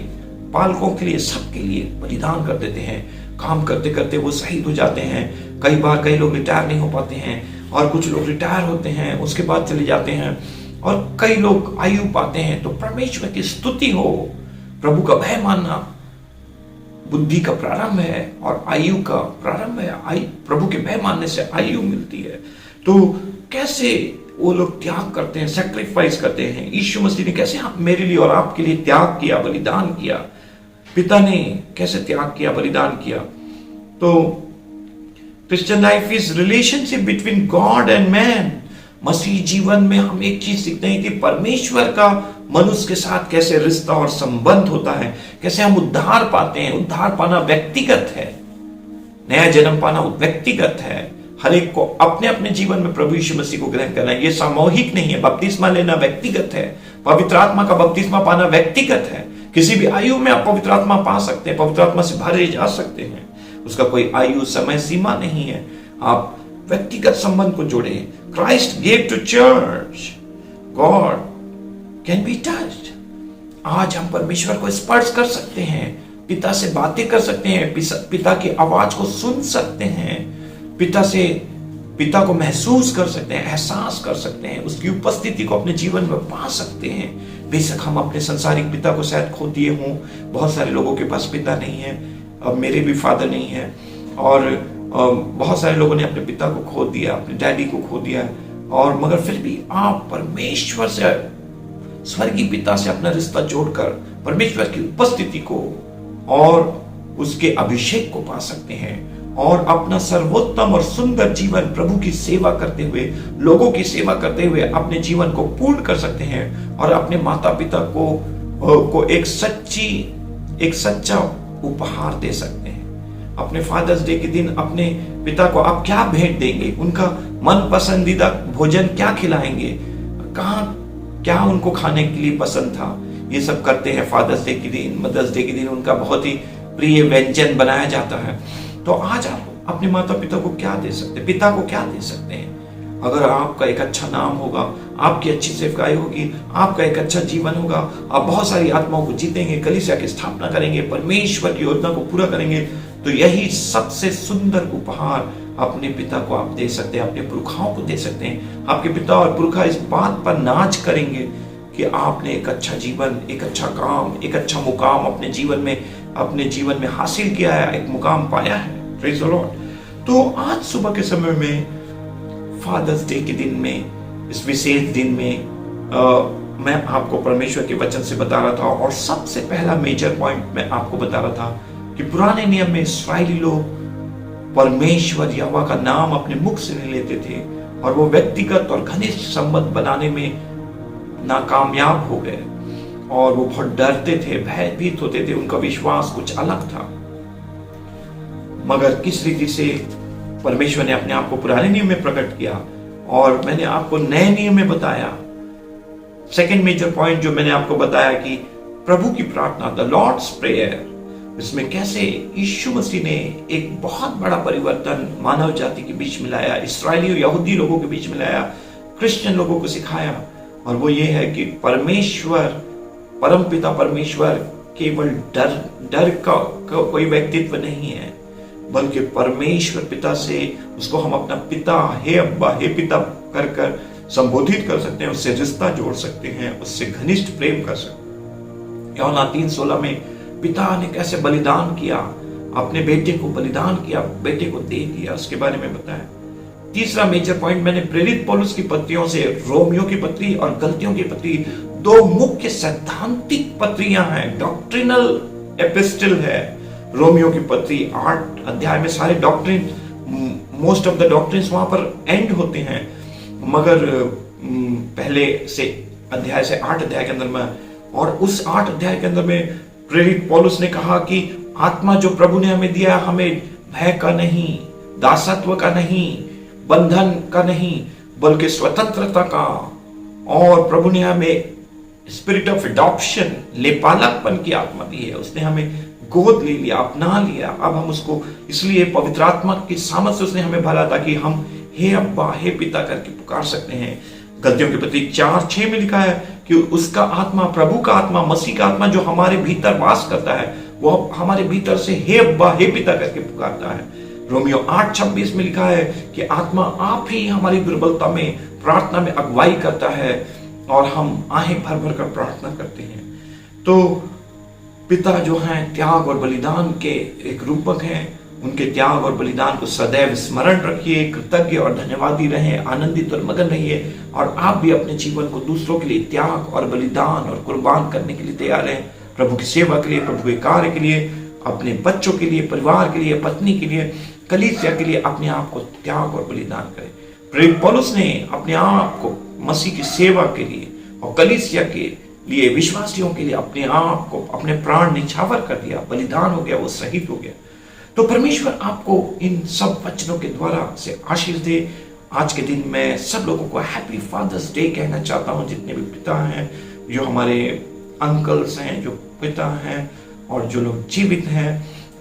पालकों के लिए, सबके लिए बलिदान कर देते हैं। काम करते करते वो शहीद हो जाते हैं। कई बार कई लोग रिटायर नहीं हो पाते हैं और कुछ लोग रिटायर होते हैं, उसके बाद चले जाते हैं और कई लोग आयु पाते हैं। तो परमेश्वर की स्तुति हो। प्रभु का भय मानना बुद्धि का प्रारंभ है और आयु का प्रारंभ है। प्रभु के भय मानने से आयु मिलती है। तो कैसे वो लोग त्याग करते हैं, सैक्रिफाइस करते हैं। यीशु मसीह ने कैसे मेरे लिए और आपके लिए त्याग किया, बलिदान किया। पिता ने कैसे त्याग किया, बलिदान किया। तो Christian life is relationship between God and man. मसीह जीवन में हम एक चीज सीखते हैं कि परमेश्वर का मनुष्य के साथ कैसे रिश्ता और संबंध होता है, कैसे हम उद्धार पाते हैं। उद्धार पाना व्यक्तिगत है, नया जन्म पाना व्यक्तिगत है। हर एक को अपने अपने जीवन में प्रभु यीशु मसीह को ग्रहण करना, ये सामूहिक नहीं है। बपतिस्मा लेना व्यक्तिगत है, पवित्र आत्मा का बपतिस्मा पाना व्यक्तिगत है। किसी भी आयु में आप पवित्र आत्मा पा सकते हैं, पवित्र आत्मा से भरे जा सकते हैं। उसका कोई आयु समय सीमा नहीं है। आप व्यक्तिगत संबंध को जोड़े। Christ gave to church, God can be touched. आज हम परमेश्वर को स्पर्श कर सकते हैं, पिता से बातें कर सकते हैं, पिता की आवाज को सुन सकते हैं, पिता को महसूस कर सकते हैं, एहसास कर सकते हैं, उसकी उपस्थिति को अपने जीवन में पा सकते हैं। बेशक हम अपने संसारिक पिता को शायद खो दिए हों, बहुत सारे लोगों के पास पिता नहीं है, अब मेरे भी फादर नहीं है, और बहुत सारे लोगों ने अपने पिता को खो दिया, अपने डैडी को खो दिया, और मगर फिर भी आप परमेश्वर से, स्वर्गीय पिता से अपना रिश्ता जोड़कर परमेश्वर की उपस्थिति को और उसके अभिषेक को पा सकते हैं, और अपना सर्वोत्तम और सुंदर जीवन प्रभु की सेवा करते हुए, लोगों की सेवा करते हुए अपने जीवन को पूर्ण कर सकते हैं, और अपने माता पिता को एक सच्चा उपहार दे सकते हैं। अपने फादर्स डे के दिन अपने पिता को आप क्या भेंट देंगे, उनका मन पसंदीदा भोजन क्या खिलाएंगे, क्या उनको खाने के लिए पसंद था, ये सब करते हैं। फादर्स डे के दिन, मदर्स डे के दिन उनका बहुत ही प्रिय व्यंजन बनाया जाता है। तो आज आप अपने माता पिता को क्या दे सकते हैं, पिता को क्या दे सकते हैं? अगर आपका एक अच्छा नाम होगा, आपकी अच्छी सेवकाई होगी, आपका एक अच्छा जीवन होगा, आप बहुत सारी आत्माओं को जीतेंगे, कलीसिया की स्थापना करेंगे, परमेश्वर की योजना को पूरा करेंगे, तो यही सबसे सुंदर उपहार अपने पिता को आप दे सकते हैं, अपने पुरखाओं को दे सकते हैं। आपके पिता और पुरखा इस बात पर नाच करेंगे कि आपने एक अच्छा जीवन, एक अच्छा काम, एक अच्छा मुकाम अपने जीवन में हासिल किया है, एक मुकाम पाया है। Praise the Lord. तो आज सुबह के समय में, फादर्स डे के दिन में, इस विशेष दिन में मैं आपको परमेश्वर के वचन से बता रहा था, और सबसे पहला मेजर पॉइंट मैं आपको बता रहा था कि पुराने नियम में इस्राएली लोग परमेश्वर यहोवा का नाम अपने मुख से नहीं लेते थे, और वो व्यक्तिगत और घनिष्ठ संबंध बनाने में नाकामयाब हो गए, और वो बहुत डरते थे, भयभीत होते थे, उनका विश्वास कुछ अलग था। मगर किस रीति से परमेश्वर ने अपने आप को पुराने नियम में प्रकट किया, और मैंने आपको नए नियम में बताया। सेकंड मेजर पॉइंट जो मैंने आपको बताया कि प्रभु की प्रार्थना, द लॉर्ड्स प्रेयर, इसमें कैसे यीशु मसीह ने एक बहुत बड़ा परिवर्तन मानव जाति के बीच में लाया, इसराइली और यहूदी लोगों के बीच में लाया, क्रिश्चियन लोगों को सिखाया। और वो ये है कि परमेश्वर, परमपिता परमेश्वर केवल डर का कोई व्यक्तित्व नहीं है, बल्कि परमेश्वर पिता से उसको हम अपना पिता, हे अब्बा, हे पिता कर संबोधित कर सकते हैं, उससे रिश्ता जोड़ सकते हैं, उससे घनिष्ठ प्रेम कर सकते हैं। यूहन्ना 3:16 में पिता ने कैसे बलिदान किया, अपने बेटे को बलिदान किया, बेटे को दे दिया, उसके बारे में बताया। तीसरा मेजर पॉइंट मैंने प्रेरित पौलुस की पत्रियों से, रोमियो की पत्री और गलतियों की पत्री, दो मुख्य सैद्धांतिक पत्रियां हैं, डॉक्ट्रिनल एपिस्टल है। रोमियो की पत्री 8 अध्याय में सारे doctrine, most of the doctrines वहां पर एंड होते हैं, मगर पहले से अध्याय से 8 अध्याय के अंदर में, और उस 8 अध्याय के अंदर में प्रेरित पौलुस ने कहा कि आत्मा जो प्रभु ने हमें दिया, हमें भय का नहीं, दासत्व का नहीं, बंधन का नहीं, बल्कि स्वतंत्रता का। और प्रभु ने हमें स्पिरिट ऑफ एडॉप्शन, लेपालकपन की आत्मा दी है, उसने हमें गोद ले लिया, अपना लिया। अब हम उसको, इसलिए पवित्र आत्मा की सामर्थ से उसने हमें भरा ताकि हम हे अब्बा, हे पिता करके पुकार सकते हैं। गलतियों की पत्री 4:6 में लिखा है कि उसका आत्मा, प्रभु का आत्मा, मसीह का आत्मा जो हमारे भीतर वास करता है, वो हमारे भीतर से हे अब्बा, हे पिता करके पुकारता है। रोमियो 8:26 में लिखा है कि आत्मा आप ही हमारी दुर्बलता में, प्रार्थना में अगुवाई करता है, और हम आहें भर भर कर प्रार्थना करते हैं। तो पिता जो हैं त्याग और बलिदान के एक रूपक हैं, उनके त्याग और बलिदान को सदैव स्मरण रखिए, कृतज्ञ और धन्यवादी रहें, आनंदित और मगन रहिए, और आप भी अपने जीवन को दूसरों के लिए त्याग और बलिदान और कुर्बान करने के लिए तैयार रहें, प्रभु की सेवा के लिए, प्रभु के कार्य के लिए, अपने बच्चों के लिए, परिवार के लिए, पत्नी के लिए, कलीसिया के लिए अपने आप को त्याग और बलिदान करें। प्रेरित पौलुस ने अपने आप को मसीह की सेवा के लिए और कलीसिया के लिए, विश्वासियों के लिए अपने आप को, अपने प्राण निछावर कर दिया, बलिदान हो गया, वो शहीद हो गया। तो परमेश्वर आपको इन सब वचनों के द्वारा से आशीष दे। आज के दिन मैं सब लोगों को हैप्पी फादर्स डे कहना चाहता हूँ, जितने भी पिता हैं, जो हमारे अंकल्स हैं, जो पिता हैं, और जो लोग जीवित हैं,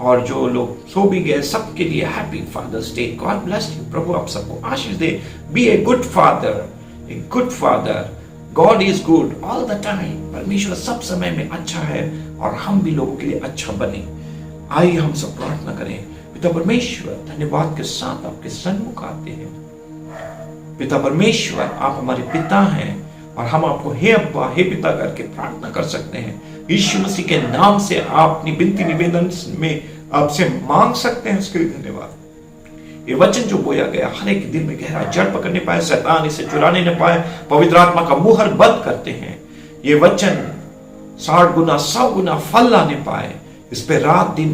और जो लोग सो भी गए, सबके लिए happy fathers day. God bless you. प्रभु आप सबको आशीष दे। Be a good father, a good father. God is good all the time. परमेश्वर सब समय में अच्छा है और हम भी लोगों के लिए अच्छा बने। आइए हम सब प्रार्थना करें। पिता परमेश्वर, धन्यवाद के साथ आपके सन्मुख आते हैं। पिता परमेश्वर, आप हमारे पिता हैं और हम आपको हे अब्बा, हे पिता करके प्रार्थना कर सकते हैं। यीशु मसीह के नाम से आप अपनी विनती निवेदन में आपसे मांग सकते हैं, उसके लिए धन्यवाद। ये वचन जो बोया गया हर एक दिल में गहरा जड़ पकड़ने पाए, शैतान इसे चुराने न पाए, पवित्र आत्मा का मुहर बंद करते हैं। ये वचन 60 गुना 100 गुना फल लाने पाए, इस पे रात दिन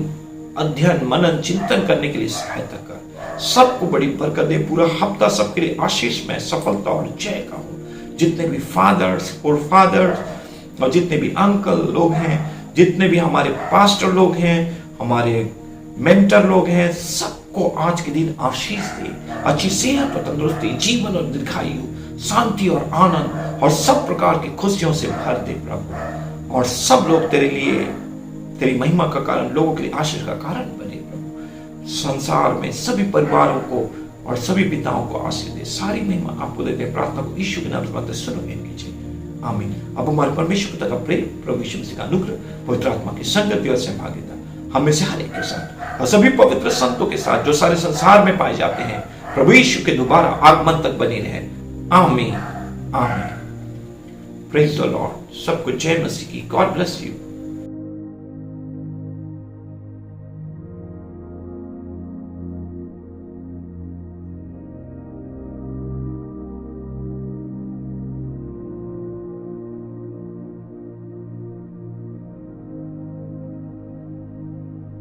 अध्ययन मनन चिंतन करने के लिए सहायता कर। सबको बड़ी बरकत दे। पूरा हफ्ता सबके लिए आशीष में सफलता और जय का हो। जितने भी फादर्स और फादर्स और जितने भी अंकल लोग हैं, जितने भी हमारे पास्टर लोग हैं, हमारे मेंटर लोग हैं, सबको आज के दिन आशीष दे। अच्छी सेहत और तंदुरुस्ती, जीवन और दीर्घायु, शांति और आनंद और सब प्रकार की खुशियों से भर दे प्रभु। और सब लोग तेरे लिए, तेरी महिमा का कारण, लोगों के लिए आशीष का कारण बने प्रभु। संसार में सभी परिवारों को और सभी पिताओं को आशीष दे। सारी महिमा आपको देते हैं। प्रार्थना को यीशु के नाम से सुनो कीजिए, आमीन। अब हमारे परमेश्वर पिता का प्रेम, प्रभु यीशु मसीह का अनुग्रह, पवित्र आत्मा की संगति और सहभागिता हमें से हर एक के साथ और सभी पवित्र संतों के साथ जो सारे संसार में पाए जाते हैं, प्रभु यीशु के दोबारा आगमन तक बनी रहे। आमीन, आमीन। Praise the Lord. सबको जय मसीह की। God bless you.